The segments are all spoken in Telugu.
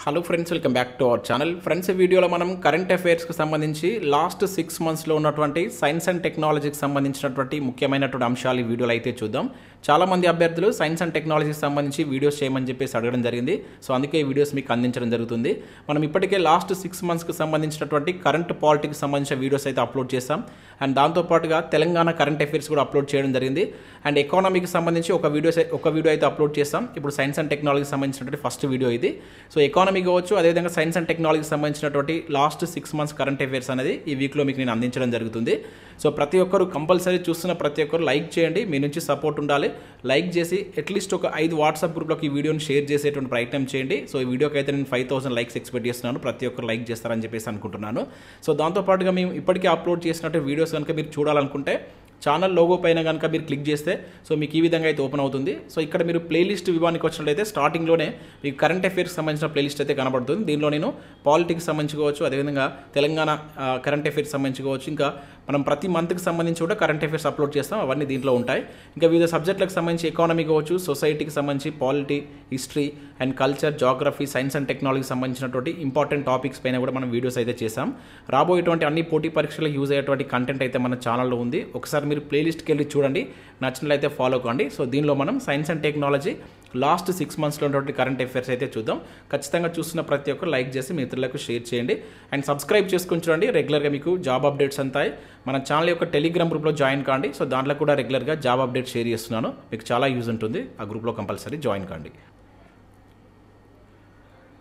Hello friends, welcome back to our channel. Friends, ఈ వీడియోలో మనం కరెంట్ అఫైర్స్కి సంబంధించి లాస్ట్ 6 monthsలో ఉన్నటువంటి సైన్స్ అండ్ టెక్నాలజీకి సంబంధించినటువంటి ముఖ్యమైనటువంటి అంశాలు ఈ వీడియోలో అయితే చూద్దాం. చాలామంది అభ్యర్థులు సైన్స్ అండ్ టెక్నాలజీకి సంబంధించి వీడియోస్ చేయమని చెప్పేసి అడగడం జరిగింది. సో అందుకే ఈ వీడియోస్ మీకు అందించడం జరుగుతుంది. మనం ఇప్పటికే లాస్ట్ 6 monthsకి సంబంధించినటువంటి కరెంట్ పాలిటిక్స్ సంబంధించిన వీడియోస్ అయితే అప్లోడ్ చేస్తాం. అండ్ దాంతోపాటుగా తెలంగాణ కరెంట్ అఫైర్స్ కూడా అప్లోడ్ చేయడం జరిగింది. అండ్ ఎకానమీకి సంబంధించి ఒక వీడియో అయితే అప్లోడ్ చేస్తాం. ఇప్పుడు సైన్స్ అండ్ టెక్నాలజీకి సంబంధించినటువంటి ఫస్ట్ వీడియో ఇది. సో ఎకానమీ కావచ్చు, అదేవిధంగా సైన్స్ అండ్ టెక్నాలజీకి సంబంధించినటువంటి లాస్ట్ 6 months కరెంట్ అఫైర్స్ అనేది ఈ వీక్లో మీకు నేను అందించడం జరుగుతుంది. సో ప్రతి ఒక్కరు కంపల్సరీ చూస్తున్న ప్రతి ఒక్కరు లైక్ చేయండి. మీ నుంచి సపోర్ట్ ఉండాలి. లైక్ చేసి అట్లీస్ట్ ఒక 5 వాట్సాప్ గ్రూప్లోకి ఈ వీడియోని షేర్ చేసేటువంటి ప్రయత్నం చేయండి. సో ఈ వీడియోకి అయితే నేను 5000 లైక్స్ ఎక్స్పెక్ట్ చేస్తున్నాను. ప్రతి ఒక్కరు లైక్ చేస్తారని చెప్పేసి అనుకుంటున్నాను. సో దాంతోపాటుగా మేము ఇప్పటికే అప్లోడ్ చేసినట్టు వీడియోస్ కనుక మీరు చూడాలనుకుంటే ఛానల్ లోగో పైన కనుక మీరు క్లిక్ చేస్తే సో మీకు ఈ విధంగా అయితే ఓపెన్ అవుతుంది. సో ఇక్కడ మీరు ప్లేలిస్ట్ విభాగానికి వచ్చినట్లయితే స్టార్టింగ్లోనే మీకు కరెంట్ అఫైర్స్కి సంబంధించిన ప్లేలిస్ట్ అయితే కనబడుతుంది. దీనిలో నేను పాలిటిక్స్ సంబంధించుకోవచ్చు, అదేవిధంగా తెలంగాణ కరెంట్ అఫైర్స్ సంబంధించుకోవచ్చు, ఇంకా మనం ప్రతి మంత్కి సంబంధించి కూడా కరెంట్ అఫైర్స్ అప్లోడ్ చేస్తాం. అవన్నీ దీంట్లో ఉంటాయి. ఇంకా వివిధ సబ్జెక్టులకు సంబంధించి ఎకానమీ కావచ్చు, సొసైటీకి సంబంధించి polity, history and culture, geography, science and టెక్నాలజీకి సంబంధించినటువంటి ఇంపార్టెంట్ టాపిక్స్ పైన కూడా మనం వీడియోస్ అయితే చేసాం. రాబోయేటువంటి అన్ని పోటీ పరీక్షలకు యూజ్ అయ్యేటువంటి కంటెంట్ అయితే మన ఛానల్లో ఉంది. ఒకసారి మీరు ప్లేలిస్ట్కి వెళ్ళి చూడండి, నచ్చినట్లయితే ఫాలో కండి. సో దీనిలో మనం సైన్స్ అండ్ టెక్నాలజీ లాస్ట్ 6 monthsలో ఉన్నటువంటి కరెంట్ అఫైర్స్ అయితే చూద్దాం. ఖచ్చితంగా చూస్తున్న ప్రతి ఒక్కరు లైక్ చేసి మీ మిత్రులకు షేర్ చేయండి అండ్ సబ్స్క్రైబ్ చేసుకుని చూడండి. రెగ్యులర్గా మీకు జాబ్ అప్డేట్స్ అంతాయి. మన ఛానల్ యొక్క టెలిగ్రామ్ గ్రూప్లో జాయిన్ కాండి. సో దాంట్లో కూడా రెగ్యులర్గా జాబ్ అప్డేట్స్ షేర్ చేస్తున్నాను. మీకు చాలా యూజ్ ఉంటుంది. ఆ గ్రూప్లో కంపల్సరీ జాయిన్ కాండి.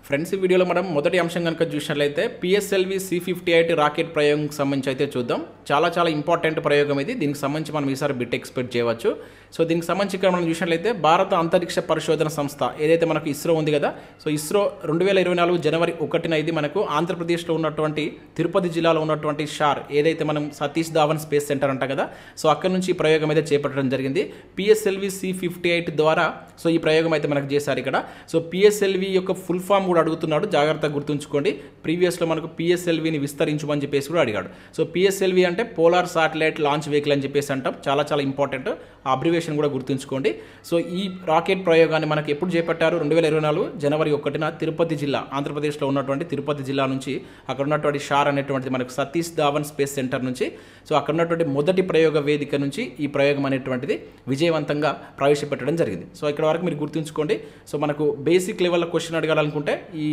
ఫ్రెండ్స్, ఈ వీడియోలో మనం మొదటి అంశం కనుక చూసినట్లయితే PSLV C-58 రాకెట్ ప్రయోగంకి సంబంధించి అయితే చూద్దాం. చాలా ఇంపార్టెంట్ ప్రయోగం ఇది. దీనికి సంబంధించి మనం ఈసారి బిట్ ఎక్స్పెక్ట్ చేయవచ్చు. సో దీనికి సంబంధించి ఇక్కడ మనం చూసినట్లయితే భారత అంతరిక్ష పరిశోధన సంస్థ ఏదైతే మనకు ఇస్రో ఉంది కదా, సో ఇస్రో 2024 జనవరి 1న ఇది మనకు ఆంధ్రప్రదేశ్లో ఉన్నటువంటి తిరుపతి జిల్లాలో ఉన్నటువంటి షార్ ఏదైతే మనం సతీష్ ధావన్ స్పేస్ సెంటర్ అంటాం కదా, సో అక్కడ నుంచి ఈ ప్రయోగం అయితే చేపట్టడం జరిగింది. PSLV C-58 ద్వారా సో ఈ ప్రయోగం అయితే మనకు చేశారు ఇక్కడ. సో PSLV యొక్క ఫుల్ ఫామ్ కూడా అడుగుతున్నాడు, జాగ్రత్తగా గుర్తుంచుకోండి. ప్రీవియస్లో మనకు PSLVని విస్తరించమని చెప్పేసి కూడా అడిగాడు. సో PSLV అంటే పోలార్ శాటిలైట్ లాంచ్ వెహికల్ అని చెప్పేసి అంటాం. చాలా ఇంపార్టెంట్. ఆ అబ్రివేషన్ కూడా గుర్తుంచుకోండి. సో ఈ రాకెట్ ప్రయోగాన్ని మనకు ఎప్పుడు చేపట్టారు? 2024 జనవరి 1న తిరుపతి జిల్లా, ఆంధ్రప్రదేశ్లో ఉన్నటువంటి తిరుపతి జిల్లా నుంచి అక్కడ ఉన్నటువంటి షార్ అనేటువంటిది మనకు సతీష్ ధావన్ స్పేస్ సెంటర్ నుంచి, సో అక్కడ ఉన్నటువంటి మొదటి ప్రయోగ వేదిక నుంచి ఈ ప్రయోగం అనేటువంటిది విజయవంతంగా ప్రవేశపెట్టడం జరిగింది. సో ఇక్కడ వరకు మీరు గుర్తుంచుకోండి. సో మనకు బేసిక్ లెవెల్లో క్వశ్చన్ అడగాలనుకుంటే ఈ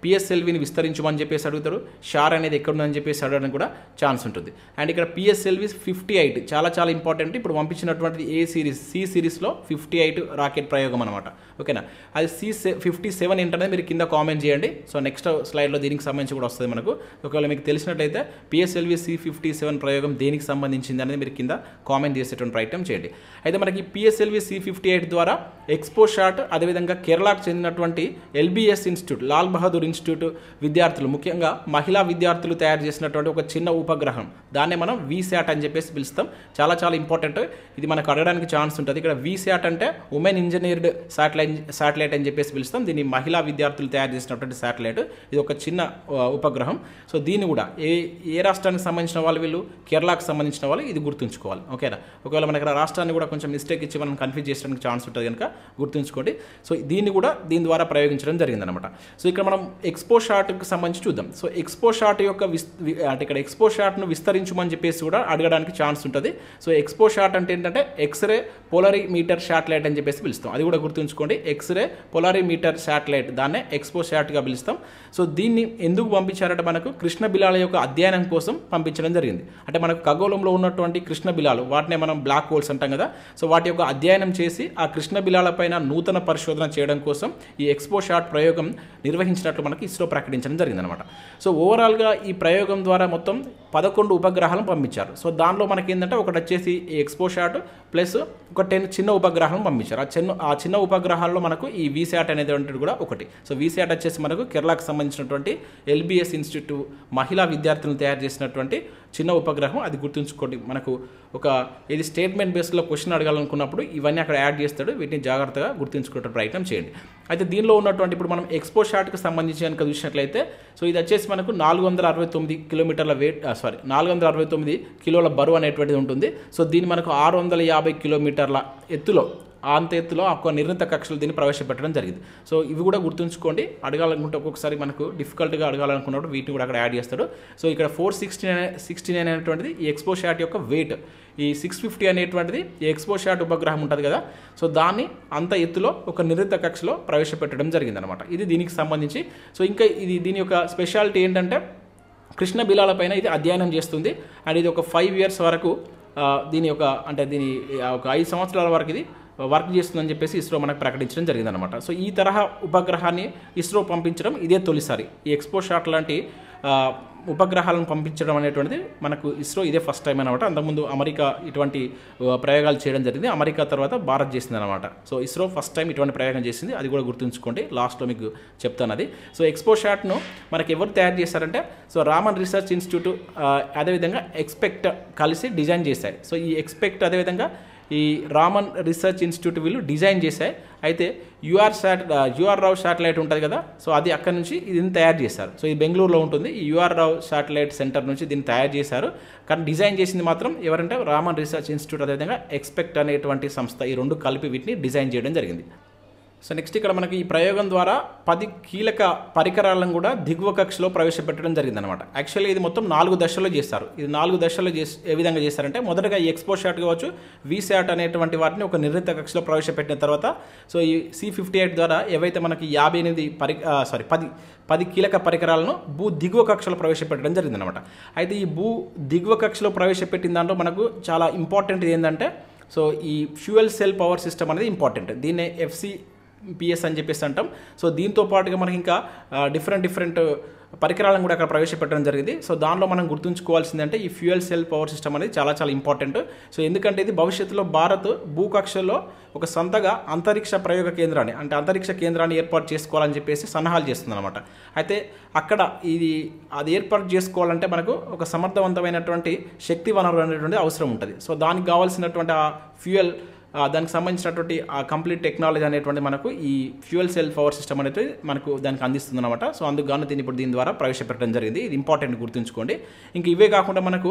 PSLVని విస్తరించమని చెప్పేసి అడుగుతారు. షార్ అనేది ఎక్కడుందని చెప్పేసి అడగడానికి కూడా ఛాన్స్ ఉంటుంది. అండ్ ఇక్కడ PSLV 58 చాలా ఇంపార్టెంట్. ఇప్పుడు పంపించినటువంటి C సిరీస్లో 58 రాకెట్ ప్రయోగం అనమాట. ఓకేనా? అది C-57 ఏంటనేది మీరు కింద కామెంట్ చేయండి. సో నెక్స్ట్ స్లైడ్లో దీనికి సంబంధించి కూడా వస్తుంది మనకు. ఒకవేళ మీకు తెలిసినట్లయితే PSLV C-57 ప్రయోగం దేనికి సంబంధించింది అనేది మీరు కింద కామెంట్ చేసేటువంటి ప్రయత్నం చేయండి. అయితే మనకి PSLV C-58 ద్వారా ఎక్స్పోషాట్, అదేవిధంగా కేరళకు చెందినటువంటి LBS institute, Lal Bahadur institute విద్యార్థులు, ముఖ్యంగా మహిళా విద్యార్థులు తయారు చేసినటువంటి ఒక చిన్న ఉపగ్రహం, దాన్నే మనం VSAT అని చెప్పేసి పిలుస్తాం. చాలా ఇంపార్టెంట్. ఇది మనకు అడగడానికి ఛాన్స్ ఉంటుంది. ఇక్కడ VSAT అంటే ఉమెన్ ఇంజనీర్డ్ శాటిలైట్ అని చెప్పేసి పిలుస్తాం. దీన్ని మహిళా విద్యార్థులు తయారు చేసినటువంటి శాటిలైట్. ఇది ఒక చిన్న ఉపగ్రహం. సో దీన్ని కూడా ఏ రాష్ట్రానికి సంబంధించిన వాళ్ళు, వీళ్ళు కేరళకు సంబంధించిన వాళ్ళు, ఇది గుర్తుంచుకోవాలి. ఓకేనా? ఒకవేళ మనకి రాష్ట్రాన్ని కూడా కొంచెం మిస్టేక్ ఇచ్చి మనం కన్ఫ్యూజ్ చేసడానికి ఛాన్స్ ఉంటుంది కనుక గుర్తుంచుకోండి. సో దీన్ని కూడా దీని ద్వారా ప్రయోగించడం జరిగిందనమాట. సో ఇక్కడ మనం ఎక్స్పోషాట్కి సంబంధించి చూద్దాం. సో ఎక్స్పోషాట్ యొక్క అంటే ఇక్కడ ఎక్స్పోషాట్ను విస్తరించమని చెప్పేసి కూడా అడగడానికి ఛాన్స్ ఉంటుంది. సో ఎక్స్పోషాట్ అంటే ఏంటంటే ఎక్స్రే పోలరీమీటర్ శాటిలైట్ అని చెప్పేసి పిలుస్తాం. అది కూడా గుర్తుంచుకోండి. ఎక్స్రే పోలరీమీటర్ శాటిలైట్, దాన్నే ఎక్స్పోషాట్గా పిలుస్తాం. సో దీన్ని ఎందుకు పంపించారంటే మనకు కృష్ణ బిలాల యొక్క అధ్యయనం కోసం పంపించడం జరిగింది. అంటే మనకు ఖగోళంలో ఉన్నటువంటి కృష్ణ బిలాలు, వాటినే మనం బ్లాక్ హోల్స్ అంటాం కదా, సో వాటి యొక్క అధ్యయనం చేసి ఆ కృష్ణ బిలాల పైన నూతన పరిశోధన చేయడం కోసం ఈ ఎక్స్పోషాట్ ప్రయోగం నిర్వహించినట్లు మనకి ఇస్రో ప్రకటించడం జరిగిందనమాట. సో ఓవరాల్గా ఈ ప్రయోగం ద్వారా మొత్తం 11 ఉపగ్రహాలను పంపించారు. సో దానిలో మనకి ఏంటంటే ఒకటి వచ్చేసి ఈ ఎక్స్పోషాట్ ప్లస్ ఒక 10 చిన్న ఉపగ్రహాలను పంపించారు. ఆ చిన్న ఉపగ్రహాల్లో మనకు ఈ VSAT అనేది కూడా ఒకటి. సో VSAT వచ్చేసి మనకు కేరళకు సంబంధించినటువంటి LBS ఇన్స్టిట్యూట్ మహిళా విద్యార్థులను తయారు చేసినటువంటి చిన్న ఉపగ్రహం. అది గుర్తుంచుకోండి. మనకు ఒక ఇది స్టేట్మెంట్ బేస్లో క్వశ్చన్ అడగాలనుకున్నప్పుడు ఇవన్నీ అక్కడ యాడ్ చేస్తాడు. వీటిని జాగ్రత్తగా గుర్తుంచుకునే ప్రయత్నం చేయండి. అయితే దీనిలో ఉన్నటువంటి ఇప్పుడు మనం ఎక్స్పోషాట్కి సంబంధించి కనుక చూసినట్లయితే సో ఇది వచ్చేసి మనకు 469 కిలోమీటర్ల వెయిట్, 469 కిలోల బరువు అనేటువంటిది ఉంటుంది. సో దీన్ని మనకు 650 కిలోమీటర్ల ఎత్తులో అంత ఎత్తులో ఒక నిర్ణీత కక్షలో దీన్ని ప్రవేశపెట్టడం జరిగింది. సో ఇవి కూడా గుర్తుంచుకోండి. అడగాలనుకుంటే ఒక్కొక్కసారి మనకు డిఫికల్ట్గా అడగాలనుకున్నప్పుడు వీటిని కూడా అక్కడ యాడ్ చేస్తాడు. సో ఇక్కడ 469 అనేటువంటిది ఈ ఎక్స్పోశాట్ యొక్క వెయిట్. ఈ 650 అనేటువంటిది ఈ ఎక్స్పోశాట్ ఉపగ్రహం ఉంటుంది కదా, సో దాన్ని అంత ఎత్తులో ఒక నిర్ణీత కక్షలో ప్రవేశపెట్టడం జరిగిందనమాట. ఇది దీనికి సంబంధించి. సో ఇంకా దీని యొక్క స్పెషాలిటీ ఏంటంటే కృష్ణ బిలాల పైన ఇది అధ్యయనం చేస్తుంది. అండ్ ఇది ఒక 5 years వరకు దీని యొక్క ఒక 5 సంవత్సరాల వరకు ఇది వర్క్ చేస్తుందని చెప్పేసి ఇస్రో మనకు ప్రకటించడం జరిగిందనమాట. సో ఈ తరహా ఉపగ్రహాన్ని ఇస్రో పంపించడం ఇదే తొలిసారి. ఈ ఎక్స్పోశాట్ లాంటి ఉపగ్రహాలను పంపించడం అనేటువంటిది మనకు ఇస్రో ఇదే ఫస్ట్ టైం అనమాట. అంతకుముందు అమెరికా ఇటువంటి ప్రయోగాలు చేయడం జరిగింది. అమెరికా తర్వాత భారత్ చేసింది అనమాట. సో ఇస్రో ఫస్ట్ టైం ఇటువంటి ప్రయోగం చేసింది. అది కూడా గుర్తుంచుకోండి, లాస్ట్లో మీకు చెప్తాను అది. సో ఎక్స్పోశాట్ను మనకి ఎవరు తయారు చేశారంటే సో రామన్ రీసెర్చ్ ఇన్స్టిట్యూట్ అదేవిధంగా ఎక్స్పెక్ట్ కలిసి డిజైన్ చేశాయి. సో ఈ ఎక్స్పెక్ట్ అదేవిధంగా ఈ రామన్ రీసెర్చ్ ఇన్స్టిట్యూట్ వీళ్ళు డిజైన్ చేశాయి. అయితే యుఆర్ రావు శాటిలైట్ ఉంటుంది కదా, సో అది అక్కడ నుంచి దీన్ని తయారు చేశారు. సో ఇది బెంగళూరులో ఉంటుంది. ఈ యుఆర్ రావు శాటిలైట్ సెంటర్ నుంచి దీన్ని తయారు చేశారు. కానీ డిజైన్ చేసింది మాత్రం ఎవరంటే రామన్ రీసెర్చ్ ఇన్స్టిట్యూట్ అదేవిధంగా ఎక్స్పెక్ట్ అనేటువంటి సంస్థ. ఈ రెండు కలిపి వీటిని డిజైన్ చేయడం జరిగింది. సో నెక్స్ట్ ఇక్కడ మనకి ఈ ప్రయోగం ద్వారా 10 కీలక పరికరాలను కూడా దిగువ కక్షలో ప్రవేశపెట్టడం జరిగిందనమాట. యాక్చువల్లీ ఇది మొత్తం 4 దశల్లో చేస్తారు. ఇది 4 దశల్లో ఏ విధంగా చేస్తారంటే మొదటగా ఈ ఎక్స్పోశాట్ కావచ్చు, వీశాట్ అనేటువంటి వాటిని ఒక నిర్ణీత కక్షలో ప్రవేశపెట్టిన తర్వాత సో ఈ C58 ద్వారా ఏవైతే మనకి 10 కీలక పరికరాలను భూ దిగువ కక్షలో ప్రవేశపెట్టడం జరిగిందనమాట. అయితే ఈ భూ దిగువ కక్షలో ప్రవేశపెట్టిన దాంట్లో మనకు చాలా ఇంపార్టెంట్ ఏంటంటే సో ఈ ఫ్యూయల్ సెల్ పవర్ సిస్టమ్ అనేది ఇంపార్టెంట్. దీన్నే FCPS అని చెప్పేసి అంటాం. సో దీంతో పాటుగా మనకి ఇంకా డిఫరెంట్ పరికరాలను కూడా అక్కడ ప్రవేశపెట్టడం జరిగింది. సో దానిలో మనం గుర్తుంచుకోవాల్సిందంటే ఈ ఫ్యూయల్ సెల్ పవర్ సిస్టమ్ అనేది చాలా ఇంపార్టెంట్. సో ఎందుకంటే ఇది భవిష్యత్తులో భారత్ భూకక్షలో ఒక సొంతగా అంతరిక్ష ప్రయోగ కేంద్రాన్ని అంతరిక్ష కేంద్రాన్ని ఏర్పాటు చేసుకోవాలని చెప్పేసి సన్నాహాలు చేస్తుందన్నమాట. అయితే అక్కడ అది ఏర్పాటు చేసుకోవాలంటే మనకు ఒక సమర్థవంతమైనటువంటి శక్తి వనరు అనేటువంటి అవసరం ఉంటుంది. సో దానికి కావాల్సినటువంటి ఆ ఫ్యూయల్ దానికి సంబంధించినటువంటి ఆ కంప్లీట్ టెక్నాలజీ అనేటువంటి మనకు ఈ ఫ్యూయల్ సెల్ పవర్ సిస్టమ్ అనేది మనకు దానికి అందిస్తుంది అనమాట. సో అందుకు గాను దీని ద్వారా ప్రవేశపెట్టడం జరిగింది. ఇది ఇంపార్టెంట్ గుర్తుంచుకోండి. ఇంక ఇవే కాకుండా మనకు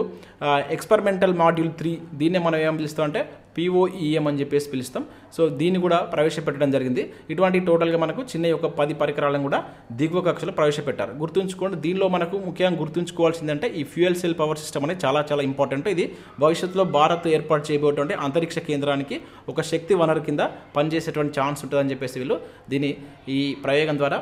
ఎక్స్పెరిమెంటల్ మాడ్యూల్ 3 దీన్నే మనం ఏం పిలుస్తాం అంటే POEM అని చెప్పేసి పిలుస్తాం. సో దీన్ని కూడా ప్రవేశపెట్టడం జరిగింది. ఇటువంటి టోటల్గా మనకు చిన్న ఒక 10 పరికరాలను కూడా దిగువ కక్షలో ప్రవేశపెట్టారు. గుర్తుంచుకోండి, దీనిలో మనకు ముఖ్యంగా గుర్తుంచుకోవాల్సిందంటే ఈ ఫ్యూయల్ సెల్ పవర్ సిస్టమ్ అనేది చాలా ఇంపార్టెంట్. ఇది భవిష్యత్తులో భారత్ ఏర్పాటు చేయబోయేటువంటి అంతరిక్ష కేంద్రానికి ఒక శక్తి వనరు కింద పనిచేసేటువంటి ఛాన్స్ ఉంటుందని చెప్పేసి వీళ్ళు ఈ ప్రయోగం ద్వారా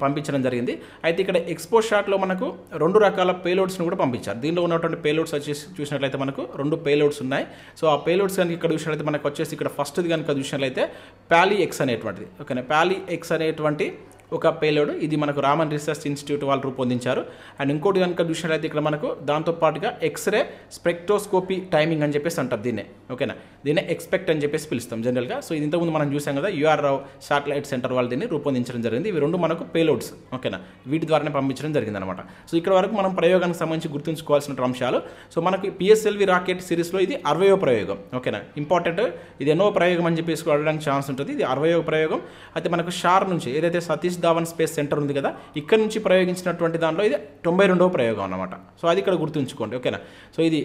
పంపించడం జరిగింది. అయితే ఇక్కడ ఎక్స్పోశాట్లో మనకు 2 రకాల పేలోడ్స్ను కూడా పంపించారు. దీనిలో ఉన్నటువంటి పేలోడ్స్ వచ్చేసి చూసినట్లయితే మనకు 2 పేలోడ్స్ ఉన్నాయి. సో ఆ పేలోడ్స్ కనుక ఇక్కడ చూసినట్లయితే మనకు వచ్చేసి ఇక్కడ ఫస్ట్ది కనుక చూసినట్లయితే PALI-X అనేటువంటిది. ఓకేనా, PALI-X అనేటువంటి ఒక పేలోడ్. ఇది మనకు రామన్ రీసెర్చ్ ఇన్స్టిట్యూట్ వాళ్ళు రూపొందించారు. అండ్ ఇంకోటి కనుక చూసినట్లయితే ఇక్కడ మనకు దాంతోపాటుగా ఎక్స్రే స్పెక్ట్రోస్కోపీ టైమింగ్ అని చెప్పేసి అంటారు దీన్నే. ఓకేనా, దీన్నే ఎక్స్పెక్ట్ అని చెప్పేసి పిలుస్తాం జనరల్గా. సో ఇది ఇంతకుముందు మనం చూసాం కదా, యుఆర్ రావు శాటిలైట్ సెంటర్ వాళ్ళు దీన్ని రూపొందించడం జరిగింది. ఇవి 2 మనకు పేలోడ్స్. ఓకేనా, వీటి ద్వారానే పంపించడం జరిగింది అనమాట. సో ఇక్కడ వరకు మనం ప్రయోగానికి సంబంధించి గుర్తుంచుకోవాల్సిన అంశాలు. సో మనకి PSLV రాకెట్ సిరీస్లో ఇది 60వ ప్రయోగం. ఓకేనా, ఇంపార్టెంట్. ఇది ఎన్నో ప్రయోగం అని చెప్పేసి అడగడానికి ఛాన్స్ ఉంటుంది. ఇది 60వ ప్రయోగం. అయితే మనకు షార్ నుంచి ఏదైతే సతీష్ ధావన్ స్పేస్ సెంటర్ ఉంది కదా, ఇక్కడ నుంచి ప్రయోగించినటువంటి దాంట్లో ఇది 92వ ప్రయోగం అన్నమాట. సో అది ఇక్కడ గుర్తుంచుకోండి. ఓకేనా, సో ఇది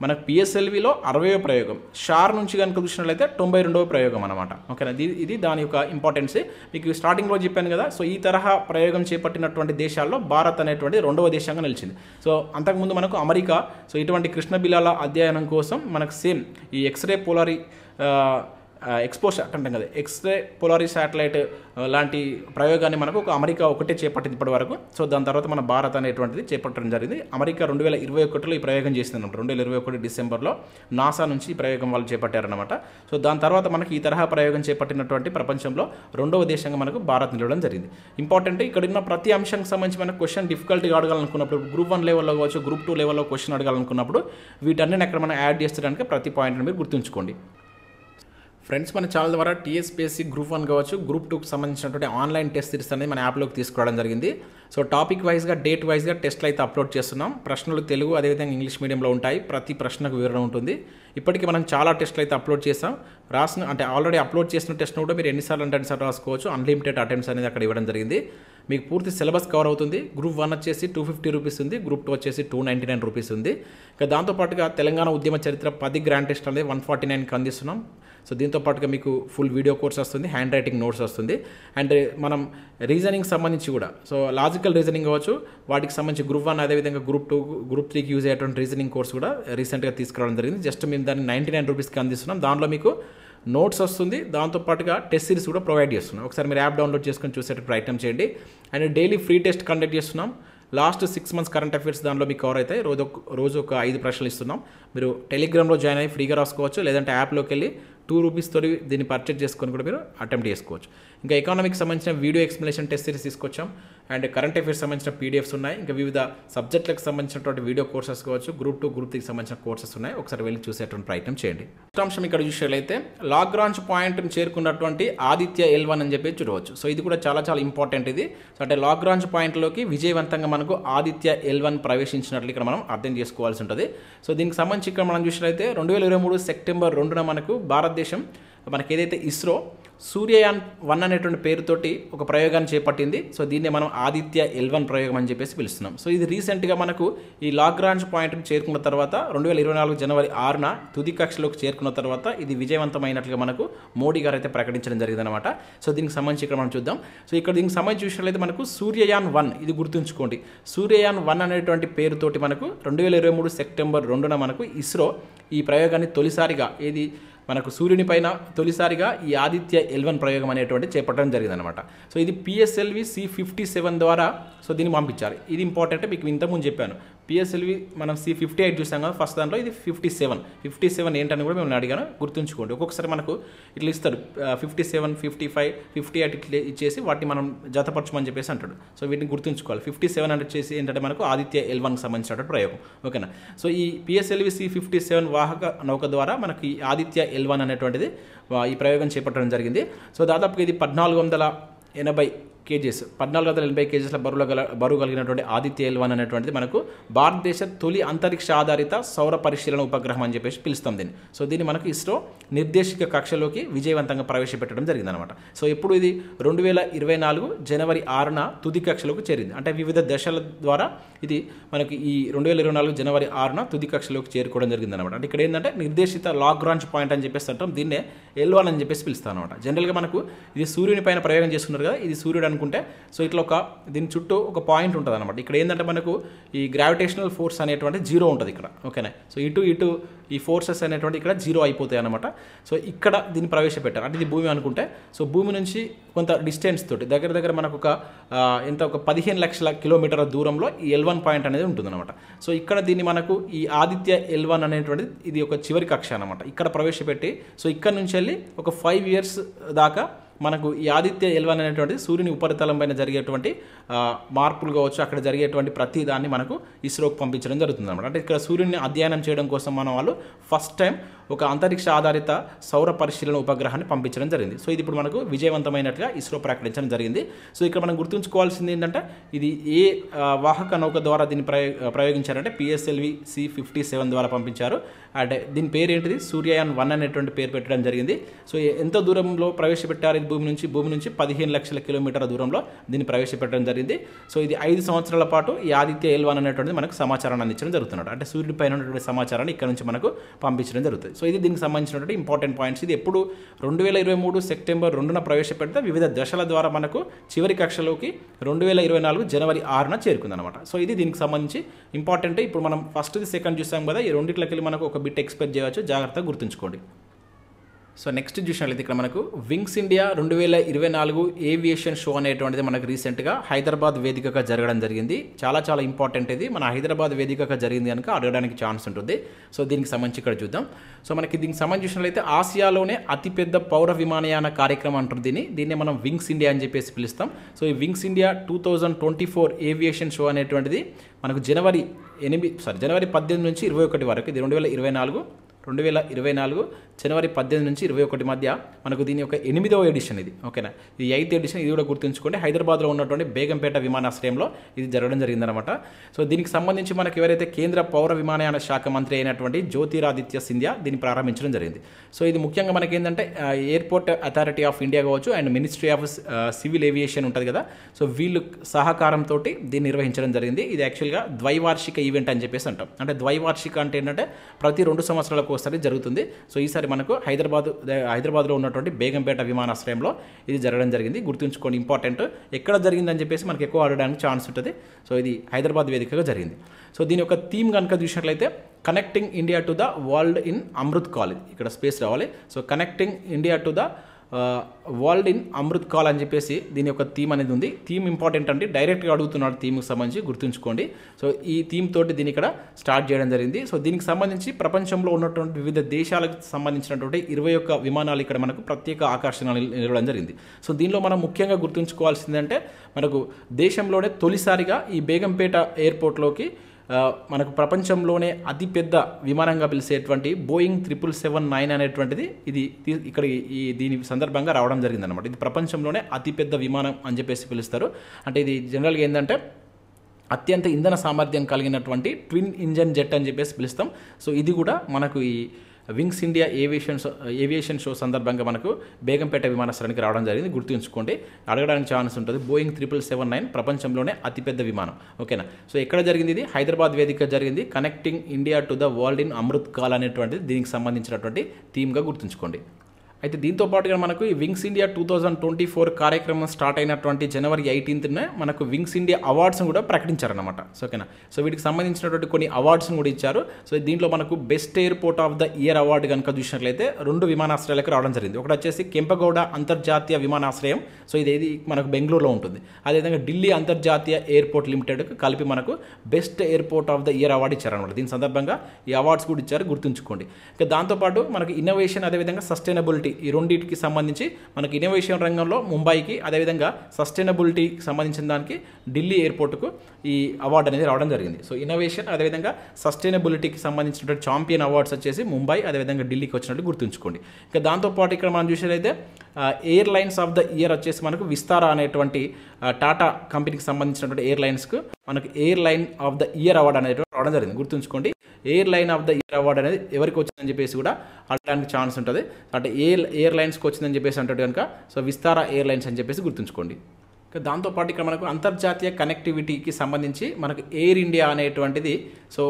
మనకు PSLVలో 60వ ప్రయోగం. షార్ నుంచి కనుక చూసినట్లయితే 92వ ప్రయోగం అనమాట. ఓకేనా, ఇది దాని యొక్క ఇంపార్టెన్స్. మీకు స్టార్టింగ్లో చెప్పాను కదా, సో ఈ తరహా ప్రయోగం చేపట్టినటువంటి దేశాల్లో భారత్ అనేటువంటి 2వ దేశంగా నిలిచింది. సో అంతకుముందు మనకు అమెరికా సో ఇటువంటి కృష్ణ బిలాల అధ్యయనం కోసం మనకు సేమ్ ఈ ఎక్స్రే పోలారీ ఎక్స్పోశాట్ అంటాం కదా, ఎక్స్రే పోలారీ శాటిలైట్ లాంటి ప్రయోగాన్ని మనకు ఒక అమెరికా ఒకటే చేపట్టింది ఇప్పటి వరకు. సో దాని తర్వాత మన భారత్ అనేటువంటిది చేపట్టడం జరిగింది. అమెరికా 2021లో ఈ ప్రయోగం చేసింది అనమాట. 2021 డిసెంబర్లో నాసా నుంచి ఈ ప్రయోగం వాళ్ళు చేపట్టారనమాట. సో దాని తర్వాత మనకి ఈ తరహా ప్రయోగం చేపట్టినటువంటి ప్రపంచంలో 2వ దేశంగా మనకు భారత్ నిలవడం జరిగింది. ఇంపార్టెంట్, ఇక్కడ ఉన్న ప్రతి అంశానికి సంబంధించి మనకు క్వశ్చన్ డిఫికల్ట్గా అడగాలనుకున్నప్పుడు, గ్రూప్ 1 లెవెల్లో కావచ్చు, గ్రూప్ 2 లెవెల్లో క్వశ్చన్ అడగాలనుకున్నప్పుడు వీటన్నిటిని అక్కడ మనం యాడ్ చేసేయడానికి ప్రతి పాయింట్ని మీరు గుర్తుంచుకోండి. ఫ్రెండ్స్, మన ఛానల్ ద్వారా TSPSC గ్రూప్ 1 కావచ్చు, గ్రూప్ 2కి సంబంధించినటువంటి ఆన్లైన్ టెస్ట్ సిరీస్ అనేది మన యాప్లోకి తీసుకురావడం జరిగింది. సో టాపిక్ వైజ్గా, డేట్ వైజ్గా టెస్ట్లు అయితే అప్లోడ్ చేస్తున్నాం. ప్రశ్నలు తెలుగు అదేవిధంగా ఇంగ్లీష్ మీడియంలో ఉంటాయి. ప్రతి ప్రశ్నకు వివరణ ఉంటుంది. ఇప్పటికీ మనం చాలా టెస్ట్లు అయితే అప్లోడ్ చేసాం. ఆల్రెడీ అప్లోడ్ చేసిన టెస్ట్ను కూడా మీరు ఎన్నిసార్లు అంటే అన్నిసార్లు రాసుకోవచ్చు. అన్లిమిటెడ్ అటెంప్ట్స్ అనేది అక్కడ ఇవ్వడం జరిగింది. మీకు పూర్తి సిలబస్ కవర్ అవుతుంది. గ్రూప్ 1 వచ్చేసి 250 రూపీస్ ఉంది, గ్రూప్ 2 వచ్చేసి 299 రూపీస్ ఉంది. ఇక దాంతోపాటుగా తెలంగాణ ఉద్యమ చరిత్ర 10 గ్రాండ్ టెస్ట్ అనేది 149కి అందిస్తున్నాం. సో దీంతో పాటుగా మీకు ఫుల్ వీడియో కోర్స్ వస్తుంది, హ్యాండ్ రైటింగ్ నోట్స్ వస్తుంది. అండ్ మనం రీజనింగ్ సంబంధించి కూడా, సో లాజికల్ రీజనింగ్ కావచ్చు, వాటికి సంబంధించి గ్రూప్ 1 అదేవిధంగా గ్రూప్ 2, గ్రూప్ 3కి యూజ్ అయ్యేటువంటి రీజనింగ్ కోర్స్ కూడా రీసెంట్గా తీసుకురావడం జరిగింది. జస్ట్ మేము దాన్ని 99 రూపీస్కి అందిస్తున్నాం. దానిలో మీకు నోట్స్ వస్తుంది, దాంతోపాటుగా టెస్ట్ సిరీస్ కూడా ప్రొవైడ్ చేస్తున్నాం. ఒకసారి మీరు యాప్ డౌన్లోడ్ చేసుకొని చూసేటప్పుడు ప్రయత్నం చేయండి. And daily free test conduct చేస్తున్నాం. లాస్ట్ 6 మంత్స్ కరెంట్ అఫైర్స్ దానిలో మీకు కవర్ అవుతాయి. రోజు ఒక 5 ప్రశ్నలు ఇస్తున్నాం. మీరు టెలిగ్రామ్లో జాయిన్ అయ్యి ఫ్రీగా రాసుకోవచ్చు, లేదంటే యాప్లోకి వెళ్ళి 2 రూపీస్తో దీన్ని పర్చేజ్ చేసుకొని కూడా మీరు అటెంప్ట్ చేసుకోవచ్చు. ఇంకా ఎకానమిక్కి సంబంధించిన వీడియో ఎక్స్ప్లెనేషన్ టెస్ట్ సిరీస్ తీసుకొచ్చాం. అండ్ కరెంట్ అఫైర్స్ సంబంధించిన పీడిఎఫ్స్ ఉన్నాయి. ఇంకా వివిధ సబ్జెక్టులకు సంబంధించినటువంటి వీడియో కోర్సెస్ కావచ్చు, గ్రూప్ 2, గ్రూప్ 3కి సంబంధించిన కోర్సెస్ ఉన్నాయి. ఒకసారి వెళ్ళి చూసేటువంటి ప్రయత్నం చేయండి. ఫస్ట్ అంశం ఇక్కడ చూసినట్లయితే లాగ్రాంజ్ పాయింట్ని చేరుకున్నటువంటి ఆదిత్య L1 అని చెప్పి చూడవచ్చు. సో ఇది కూడా చాలా చాలా ఇంపార్టెంట్ ఇది. సో అంటే లాగ్రాంజ్ పాయింట్లోకి విజయవంతంగా మనకు ఆదిత్య L1 ప్రవేశించినట్లు ఇక్కడ మనం అర్థం చేసుకోవాల్సి ఉంటుంది. సో దీనికి సంబంధించి ఇక్కడ మనం చూసినట్లయితే 2023 సెప్టెంబర్ 2న మనకు భారతదేశం మనకి ఏదైతే ఇస్రో సూర్యయాన్ 1 అనేటువంటి పేరుతోటి ఒక ప్రయోగాన్ని చేపట్టింది. సో దీన్నే మనం ఆదిత్య L1 ప్రయోగం అని చెప్పేసి పిలుస్తున్నాం. సో ఇది రీసెంట్గా మనకు ఈ లాగ్రాంజ్ పాయింట్కి చేరుకున్న తర్వాత 2024 జనవరి 6న తుది కక్షలోకి చేరుకున్న తర్వాత ఇది విజయవంతమైనట్లుగా మనకు మోడీ గారు అయితే ప్రకటించడం జరిగిందనమాట. సో దీనికి సంబంధించి ఇక్కడ మనం చూద్దాం. సో ఇక్కడ దీనికి సంబంధించి చూసినట్లయితే మనకు సూర్యయాన్ 1, ఇది గుర్తుంచుకోండి, సూర్యయాన్ 1 అనేటువంటి పేరుతోటి మనకు 2023 సెప్టెంబర్ 2న మనకు ఇస్రో ఈ ప్రయోగాన్ని తొలిసారిగా మనకు సూర్యుని పైన తొలిసారిగా ఈ ఆదిత్య L1 ప్రయోగం అనేటువంటి చేపట్టడం జరిగిందనమాట. సో ఇది PSLV C57 ద్వారా సో దీన్ని పంపించారు. ఇది ఇంపార్టెంట్, మీకు ఇంతకుముందు చెప్పాను. PSLV మనం C58 చూసాం కదా ఫస్ట్ దాంట్లో, ఇది 57 ఏంటని కూడా మేము అడిగాను, గుర్తుంచుకోండి. ఒక్కొక్కసారి మనకు ఇట్లా ఇస్తాడు 57, 55, 58 ఇట్లా ఇచ్చేసి వాటిని మనం జతపరచమని చెప్పేసి అంటాడు. సో వీటిని గుర్తుంచుకోవాలి. 57 అంటే వచ్చేసి ఏంటంటే మనకు ఆదిత్య L1కి సంబంధించిన ప్రయోగం, ఓకేనా. సో ఈ PSLV C57 వాహక నౌక ద్వారా మనకి ఆదిత్య L1 అనేటువంటిది ఈ ప్రయోగం చేపట్టడం జరిగింది. సో దాదాపుగా ఇది 1480 కేజీస్ 1480 కేజీల బరువు కలిగినటువంటి ఆదిత్య L1 అనేటువంటిది మనకు భారతదేశ తొలి అంతరిక్ష ఆధారిత సౌర పరిశీలన ఉపగ్రహం అని చెప్పేసి పిలుస్తాం దీన్ని. సో దీన్ని మనకు ఇస్రో నిర్దేశిక కక్షలోకి విజయవంతంగా ప్రవేశపెట్టడం జరిగిందనమాట. సో ఇప్పుడు ఇది 2024 జనవరి 6న తుది కక్షలోకి చేరింది. అంటే వివిధ దశల ద్వారా ఇది మనకి ఈ 2024 జనవరి 6న తుది కక్షలోకి చేరుకోవడం జరిగిందనమాట. అంటే ఇక్కడ ఏంటంటే నిర్దేశిత లాగ్రాంజ్ పాయింట్ అని చెప్పేసి అంటాం, దీన్నే L1 అని చెప్పేసి పిలుస్తాం అనమాట. జనరల్గా మనకు ఇది సూర్యుని పైన ప్రయోగం చేస్తున్నారు కదా, ఇది సూర్యుడు అనుకుంటే సో ఇట్లా దీని చుట్టూ ఒక పాయింట్ ఉంటుంది అనమాట. ఇక్కడ ఏంటంటే మనకు ఈ గ్రావిటేషనల్ ఫోర్స్ అనేటువంటి 0 ఉంటుంది ఇక్కడ, ఓకేనా. సో ఇటు ఈ ఫోర్సెస్ అనేటువంటి ఇక్కడ 0 అయిపోతాయి అనమాట. సో ఇక్కడ దీన్ని ప్రవేశపెట్టారు. అంటే ఇది భూమి అనుకుంటే, సో భూమి నుంచి కొంత డిస్టెన్స్ తోటి దగ్గర మనకు ఒక 15 లక్షల కిలోమీటర్ల దూరంలో ఈ L1 పాయింట్ అనేది ఉంటుందన్నమాట. సో ఇక్కడ దీన్ని మనకు ఈ ఆదిత్య L1 అనేటువంటిది ఇది ఒక చివరి కక్ష అనమాట. ఇక్కడ ప్రవేశపెట్టి సో ఇక్కడ నుంచి వెళ్ళి ఒక 5 years దాకా మనకు ఈ ఆదిత్య L1 అనేటువంటి సూర్యుని ఉపరితలం పైన జరిగేటువంటి మార్పులు కావచ్చు, అక్కడ జరిగేటువంటి ప్రతి దాన్ని మనకు ఇస్రోకి పంపించడం జరుగుతుంది అనమాట. అంటే ఇక్కడ సూర్యుని అధ్యయనం చేయడం కోసం వాళ్ళు ఫస్ట్ టైం ఒక అంతరిక్ష ఆధారిత సౌర పరిశీలన ఉపగ్రహాన్ని పంపించడం జరిగింది. సో ఇది ఇప్పుడు మనకు విజయవంతమైనట్టుగా ఇస్రో ప్రకటించడం జరిగింది. సో ఇక్కడ మనం గుర్తుంచుకోవాల్సింది ఏంటంటే ఇది ఏ వాహక నౌక ద్వారా దీన్ని ప్రయోగించారంటే PSLV C57 ద్వారా పంపించారు. అంటే దీని పేరు ఏంటిది, సూర్యయాన్ 1 అనేటువంటి పేరు పెట్టడం జరిగింది. సో ఎంత దూరంలో ప్రవేశపెట్టారు ఇది భూమి నుంచి 15 లక్షల కిలోమీటర్ల దూరంలో దీన్ని ప్రవేశపెట్టడం జరిగింది. సో ఇది 5 సంవత్సరాల పాటు ఈ ఆదిత్య L1 అనేటువంటిది మనకు సమాచారాన్ని అందించడం జరుగుతున్నాడు. అంటే సూర్యుడి పైన ఉన్నటువంటి సమాచారాన్ని ఇక్కడ నుంచి మనకు పంపించడం జరుగుతుంది. సో ఇది దీనికి సంబంధించినటువంటి ఇంపార్టెంట్ పాయింట్స్. ఇది ఎప్పుడు 2023 సెప్టెంబర్ 2న ప్రవేశపెడితే వివిధ దశల ద్వారా మనకు చివరి కక్షలోకి 2024 జనవరి 6న చేరుకుందనమాట. సో ఇది దీనికి సంబంధించి ఇంపార్టెంట్. ఇప్పుడు మనం ఫస్ట్ది సెకండ్ చూసాం కదా, ఈ రెండిట్లకి మనకు ఒక బిట్ ఎక్స్పెక్ట్ చేయవచ్చు, జాగ్రత్తగా గుర్తుంచుకోండి. సో నెక్స్ట్ చూసినట్లయితే ఇక్కడ మనకు వింగ్స్ ఇండియా 2024 ఏవియేషన్ షో అనేటువంటిది మనకు రీసెంట్గా హైదరాబాద్ వేదికగా జరగడం జరిగింది. చాలా ఇంపార్టెంట్ ఇది. మన హైదరాబాద్ వేదికగా జరిగింది కనుక అడగడానికి ఛాన్స్ ఉంటుంది. సో దీనికి సంబంధించి ఇక్కడ చూద్దాం. సో మనకి దీనికి సంబంధించి చూసినట్లయితే ఆసియాలోనే అతిపెద్ద పౌర విమానయాన కార్యక్రమం అంటారు దీన్నే మనం వింగ్స్ ఇండియా అని చెప్పేసి పిలుస్తాం. సో ఈ వింగ్స్ ఇండియా 2024 ఏవియేషన్ షో అనేటువంటిది మనకు జనవరి 18 నుంచి 21 వరకు, ఇది 2024 2024 జనవరి 18 నుంచి 21 మధ్య మనకు దీని యొక్క 8వ ఎడిషన్ ఇది. ఓకేనా, ఇది 8th ఎడిషన్. ఇది కూడా గుర్తుంచుకోండి. హైదరాబాద్లో ఉన్నటువంటి బేగంపేట విమానాశ్రయంలో ఇది జరగడం జరిగిందనమాట. సో దీనికి సంబంధించి మనకు ఎవరైతే కేంద్ర పౌర విమానయాన శాఖ మంత్రి అయినటువంటి జ్యోతిరాదిత్య సింధియా దీన్ని ప్రారంభించడం జరిగింది. సో ఇది ముఖ్యంగా మనకి ఏంటంటే ఎయిర్పోర్ట్ అథారిటీ ఆఫ్ ఇండియా కావచ్చు and ministry of civil aviation ఉంటుంది కదా, సో వీళ్ళు సహకారంతో దీన్ని నిర్వహించడం జరిగింది. ఇది యాక్చువల్గా ద్వైవార్షిక ఈవెంట్ అని చెప్పేసి అంటాం. అంటే ద్వైవార్షిక అంటే ఏంటంటే ప్రతి 2 సంవత్సరాలకు ఒకసారి జరుగుతుంది. సో ఈసారి మనకు హైదరాబాద్లో ఉన్నటువంటి బేగంపేట విమానాశ్రయంలో ఇది జరగడం జరిగింది. గుర్తుంచుకోండి, ఇంపార్టెంట్. ఎక్కడ జరిగిందని చెప్పేసి మనకి ఎక్కువ అడగడానికి ఛాన్స్ ఉంటుంది. సో ఇది హైదరాబాద్ వేదికగా జరిగింది. సో దీని యొక్క థీమ్ కనుక చూసినట్లయితే connecting India to the world in Amrit call. ఇక్కడ స్పేస్ రావాలి. So connecting India to the world in Amrit call అని చెప్పేసి దీని యొక్క థీమ్ అనేది ఉంది. థీమ్ ఇంపార్టెంట్ అంటే డైరెక్ట్గా అడుగుతున్నాడు థీమ్కి సంబంధించి, గుర్తుంచుకోండి. సో ఈ థీమ్ తోటి దీన్ని ఇక్కడ స్టార్ట్ చేయడం జరిగింది. సో దీనికి సంబంధించి ప్రపంచంలో ఉన్నటువంటి వివిధ దేశాలకు సంబంధించినటువంటి 21 విమానాలు ఇక్కడ మనకు ప్రత్యేక ఆకర్షణలు నిలవడం జరిగింది. సో దీనిలో మనం ముఖ్యంగా గుర్తుంచుకోవాల్సిందంటే మనకు దేశంలోనే తొలిసారిగా ఈ బేగంపేట ఎయిర్పోర్ట్లోకి మనకు ప్రపంచంలోనే అతిపెద్ద విమానంగా పిలిచేటువంటి బోయింగ్ 777-9 అనేటువంటిది ఇది ఇక్కడ దీని సందర్భంగా రావడం జరిగిందనమాట. ఇది ప్రపంచంలోనే అతిపెద్ద విమానం అని చెప్పేసి పిలుస్తారు. అంటే ఇది జనరల్గా ఏంటంటే అత్యంత ఇంధన సామర్థ్యం కలిగినటువంటి ట్విన్ ఇంజన్ జెట్ అని చెప్పేసి పిలుస్తాం. సో ఇది కూడా మనకు ఈ వింగ్స్ ఇండియా ఏవియేషన్ షో సందర్భంగా మనకు బేగంపేట విమానాశ్రయానికి రావడం జరిగింది. గుర్తుంచుకోండి, అడగడానికి ఛాన్స్ ఉంటుంది. బోయింగ్ 777-9 ప్రపంచంలోనే అతిపెద్ద విమానం. ఓకేనా, సో ఎక్కడ జరిగింది? ఇది హైదరాబాద్ వేదిక జరిగింది. Connecting India to the world in Amrit call అనేటువంటిది దీనికి సంబంధించినటువంటి థీమ్గా గుర్తుంచుకోండి. అయితే దీంతో పాటుగా మనకు ఈ వింగ్స్ ఇండియా 2024 కార్యక్రమం స్టార్ట్ అయినటువంటి జనవరి 18న మనకు వింగ్స్ ఇండియా అవార్డ్స్ని కూడా ప్రకటించారనమాట. సో ఓకేనా, సో వీటికి సంబంధించినటువంటి కొన్ని అవార్డ్స్ని కూడా ఇచ్చారు. సో దీంట్లో మనకు best airport of the year award కనుక చూసినట్లయితే 2 విమానాశ్రయాలకు రావడం జరిగింది. ఒకటి వచ్చేసి కెంపగౌడ అంతర్జాతీయ విమానాశ్రయం. సో ఇది మనకు బెంగళూరులో ఉంటుంది. అదేవిధంగా ఢిల్లీ అంతర్జాతీయ ఎయిర్పోర్ట్ లిమిటెడ్కి కలిపి మనకు best airport of the year award ఇచ్చారనమాట. దీని సందర్భంగా ఈ అవార్డ్స్ కూడా ఇచ్చారు, గుర్తుంచుకోండి. ఇక దాంతోపాటు మనకు ఇన్నోవేషన్ అదేవిధంగా సస్టైనబిలిటీ ఈ రెండింటికి సంబంధించి మనకి ఇన్నోవేషన్ రంగంలో ముంబైకి, అదేవిధంగా సస్టైనబిలిటీకి సంబంధించిన దానికి ఢిల్లీ ఎయిర్పోర్టుకు ఈ అవార్డు అనేది రావడం జరిగింది. సో ఇన్నోవేషన్ అదేవిధంగా సస్టైనబిలిటీకి సంబంధించినటువంటి ఛాంపియన్ అవార్డ్స్ వచ్చేసి ముంబై అదేవిధంగా ఢిల్లీకి వచ్చినట్టు గుర్తుంచుకోండి. ఇక దాంతోపాటు ఇక్కడ మనం చూసినట్లయితే ఎయిర్లైన్స్ ఆఫ్ ద ఇయర్ వచ్చేసి మనకు విస్తారా అనేటువంటి టాటా కంపెనీకి సంబంధించినటువంటి ఎయిర్లైన్స్కు మనకు airline of the year award అనేది రావడం జరిగింది. గుర్తుంచుకోండి, airline of the year award అనేది ఎవరికి వచ్చిందని చెప్పేసి కూడా అడగడానికి ఛాన్స్ ఉంటుంది. అంటే ఎయిర్లైన్స్కి వచ్చిందని చెప్పేసి అంటాడు కనుక సో విస్తారా ఎయిర్లైన్స్ అని చెప్పేసి గుర్తుంచుకోండి. దాంతోపాటు ఇక్కడ మనకు అంతర్జాతీయ కనెక్టివిటీకి సంబంధించి మనకు ఎయిర్ ఇండియా అనేటువంటిది, సో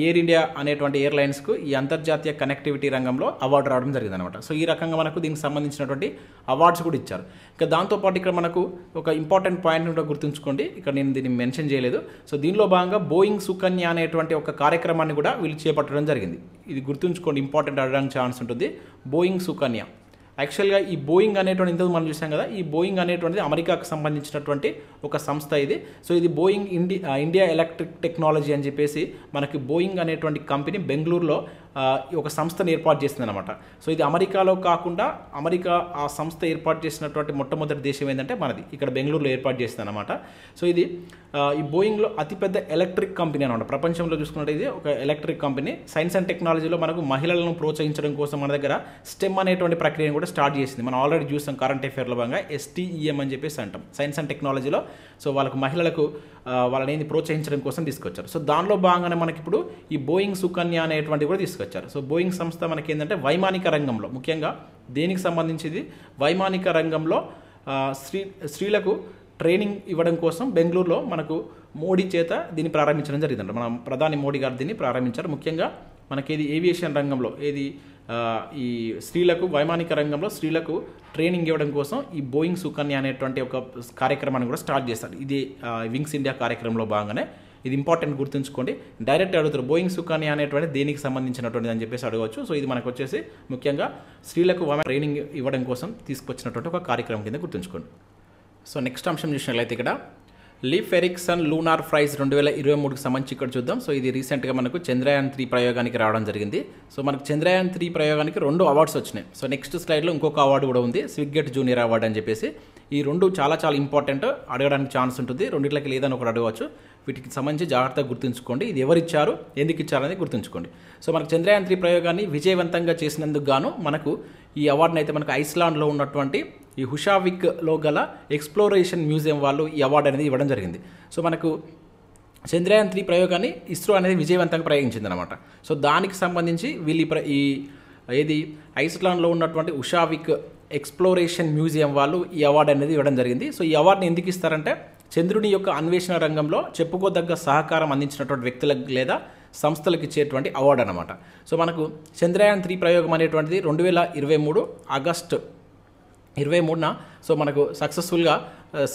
ఎయిర్ ఇండియా అనేటువంటి ఎయిర్లైన్స్కు ఈ అంతర్జాతీయ కనెక్టివిటీ రంగంలో అవార్డు రావడం జరిగింది అనమాట. సో ఈ రకంగా మనకు దీనికి సంబంధించినటువంటి అవార్డ్స్ కూడా ఇచ్చారు. ఇక దాంతోపాటు ఇక్కడ మనకు ఒక ఇంపార్టెంట్ పాయింట్ కూడా గుర్తుంచుకోండి, ఇక్కడ నేను దీన్ని మెన్షన్ చేయలేదు. సో దీనిలో భాగంగా బోయింగ్ సుకన్య అనేటువంటి ఒక కార్యక్రమాన్ని కూడా వీళ్ళు చేపట్టడం జరిగింది. ఇది గుర్తుంచుకోండి, ఇంపార్టెంట్ అడగడానికి ఛాన్స్ ఉంటుంది. బోయింగ్ సుకన్య యాక్చువల్గా ఈ బోయింగ్ అనేటువంటి ఇంతకు మనం చూసాం కదా, ఈ బోయింగ్ అనేటువంటిది అమెరికాకు సంబంధించినటువంటి ఒక సంస్థ ఇది. సో ఇది బోయింగ్ ఇండియా ఎలక్ట్రిక్ టెక్నాలజీ అని చెప్పేసి మనకి బోయింగ్ అనేటువంటి కంపెనీ బెంగళూరులో ఒక సంస్థను ఏర్పాటు చేసింది అనమాట. సో ఇది అమెరికాలో కాకుండా అమెరికా ఆ సంస్థ ఏర్పాటు చేసినటువంటి మొట్టమొదటి దేశం ఏంటంటే మనది, ఇక్కడ బెంగళూరులో ఏర్పాటు చేస్తుంది అనమాట. సో ఇది ఈ బోయింగ్లో అతిపెద్ద ఎలక్ట్రిక్ కంపెనీ అనమాట. ప్రపంచంలో చూసుకున్నట్టు ఇది ఒక ఎలక్ట్రిక్ కంపెనీ. సైన్స్ అండ్ టెక్నాలజీలో మనకు మహిళలను ప్రోత్సహించడం కోసం మన దగ్గర స్టెమ్ అనేటువంటి ప్రక్రియను కూడా స్టార్ట్ చేసింది. మనం ఆల్రెడీ చూసాం కరెంట్ అఫేర్లో భాగంగా STEM అని చెప్పేసి అంటాం సైన్స్ అండ్ టెక్నాలజీలో. సో వాళ్ళకు మహిళలకు వాళ్ళని ప్రోత్సహించడం కోసం తీసుకొచ్చారు. సో దానిలో భాగంగానే మనకి ఇప్పుడు ఈ బోయింగ్ సుకన్య అనేటువంటివి కూడా తీసుకొచ్చారు. సో బోయింగ్ సంస్థ మనకి ఏంటంటే వైమానిక రంగంలో, ముఖ్యంగా దేనికి సంబంధించింది, వైమానిక రంగంలో స్త్రీలకు ట్రైనింగ్ ఇవ్వడం కోసం బెంగళూరులో మనకు మోడీ చేత దీన్ని ప్రారంభించడం జరిగిందంట. మన ప్రధాని మోడీ గారు దీన్ని ప్రారంభించారు. ముఖ్యంగా మనకి ఏవియేషన్ రంగంలో ఈ స్త్రీలకు వైమానిక రంగంలో స్త్రీలకు ట్రైనింగ్ ఇవ్వడం కోసం ఈ బోయింగ్ సుకన్య అనేటువంటి ఒక కార్యక్రమాన్ని కూడా స్టార్ట్ చేస్తారు. ఇది వింగ్స్ ఇండియా కార్యక్రమంలో భాగంగానే. ఇది ఇంపార్టెంట్, గుర్తుంచుకోండి. డైరెక్ట్ అడుగుతారు బోయింగ్ సుకన్య అనేటువంటి దేనికి సంబంధించినటువంటిది అని చెప్పేసి అడగవచ్చు. సో ఇది మనకు వచ్చేసి ముఖ్యంగా స్త్రీలకు ట్రైనింగ్ ఇవ్వడం కోసం తీసుకొచ్చినటువంటి ఒక కార్యక్రమం కింద గుర్తుంచుకోండి. సో నెక్స్ట్ అంశం చూసినట్లయితే ఇక్కడ లీఫ్ ఎరిక్సన్ లూనార్ ప్రైజ్ 2023కి సంబంధించి ఇక్కడ చూద్దాం. సో ఇది రీసెంట్గా మనకు చంద్రయాన్ 3 ప్రయోగానికి రావడం జరిగింది. సో మనకు చంద్రయాన్ 3 ప్రయోగానికి 2 అవార్డ్స్ వచ్చినాయి. సో నెక్స్ట్ స్లైడ్లో ఇంకొక అవార్డు కూడా ఉంది, స్విగ్గెట్ జూనియర్ అవార్డు అని చెప్పేసి. ఈ రెండు చాలా చాలా ఇంపార్టెంట్, అడగడానికి ఛాన్స్ ఉంటుంది. రెండిట్లకి లేదని ఒకటి అడగవచ్చు. వీటికి సంబంధించి జాగ్రత్తగా గుర్తుంచుకోండి. ఇది ఎవరు ఇచ్చారు, ఎందుకు ఇచ్చారనేది గుర్తుంచుకోండి. సో మనకు చంద్రయాన్ 3 ప్రయోగాన్ని విజయవంతంగా చేసినందుకు గాను మనకు ఈ అవార్డుని అయితే మనకు ఐస్లాండ్లో ఉన్నటువంటి ఈ హుషావిక్లో గల ఎక్స్ప్లోరేషన్ మ్యూజియం వాళ్ళు ఈ అవార్డు అనేది ఇవ్వడం జరిగింది. సో మనకు చంద్రయాన్ 3 ప్రయోగాన్ని ఇస్రో అనేది విజయవంతంగా ప్రయోగించిందనమాట. సో దానికి సంబంధించి వీళ్ళు ఏది ఐస్లాండ్లో ఉన్నటువంటి హుషావిక్ ఎక్స్ప్లోరేషన్ మ్యూజియం వాళ్ళు ఈ అవార్డు అనేది ఇవ్వడం జరిగింది. సో ఈ అవార్డుని ఎందుకు ఇస్తారంటే చంద్రుని యొక్క అన్వేషణ రంగంలో చెప్పుకోదగ్గ సహకారం అందించినటువంటి వ్యక్తులకు లేదా సంస్థలకు ఇచ్చేటువంటి అవార్డు అనమాట. సో మనకు చంద్రయాన్ 3 ప్రయోగం అనేటువంటిది 2023 ఆగస్టు 23న సో మనకు సక్సెస్ఫుల్గా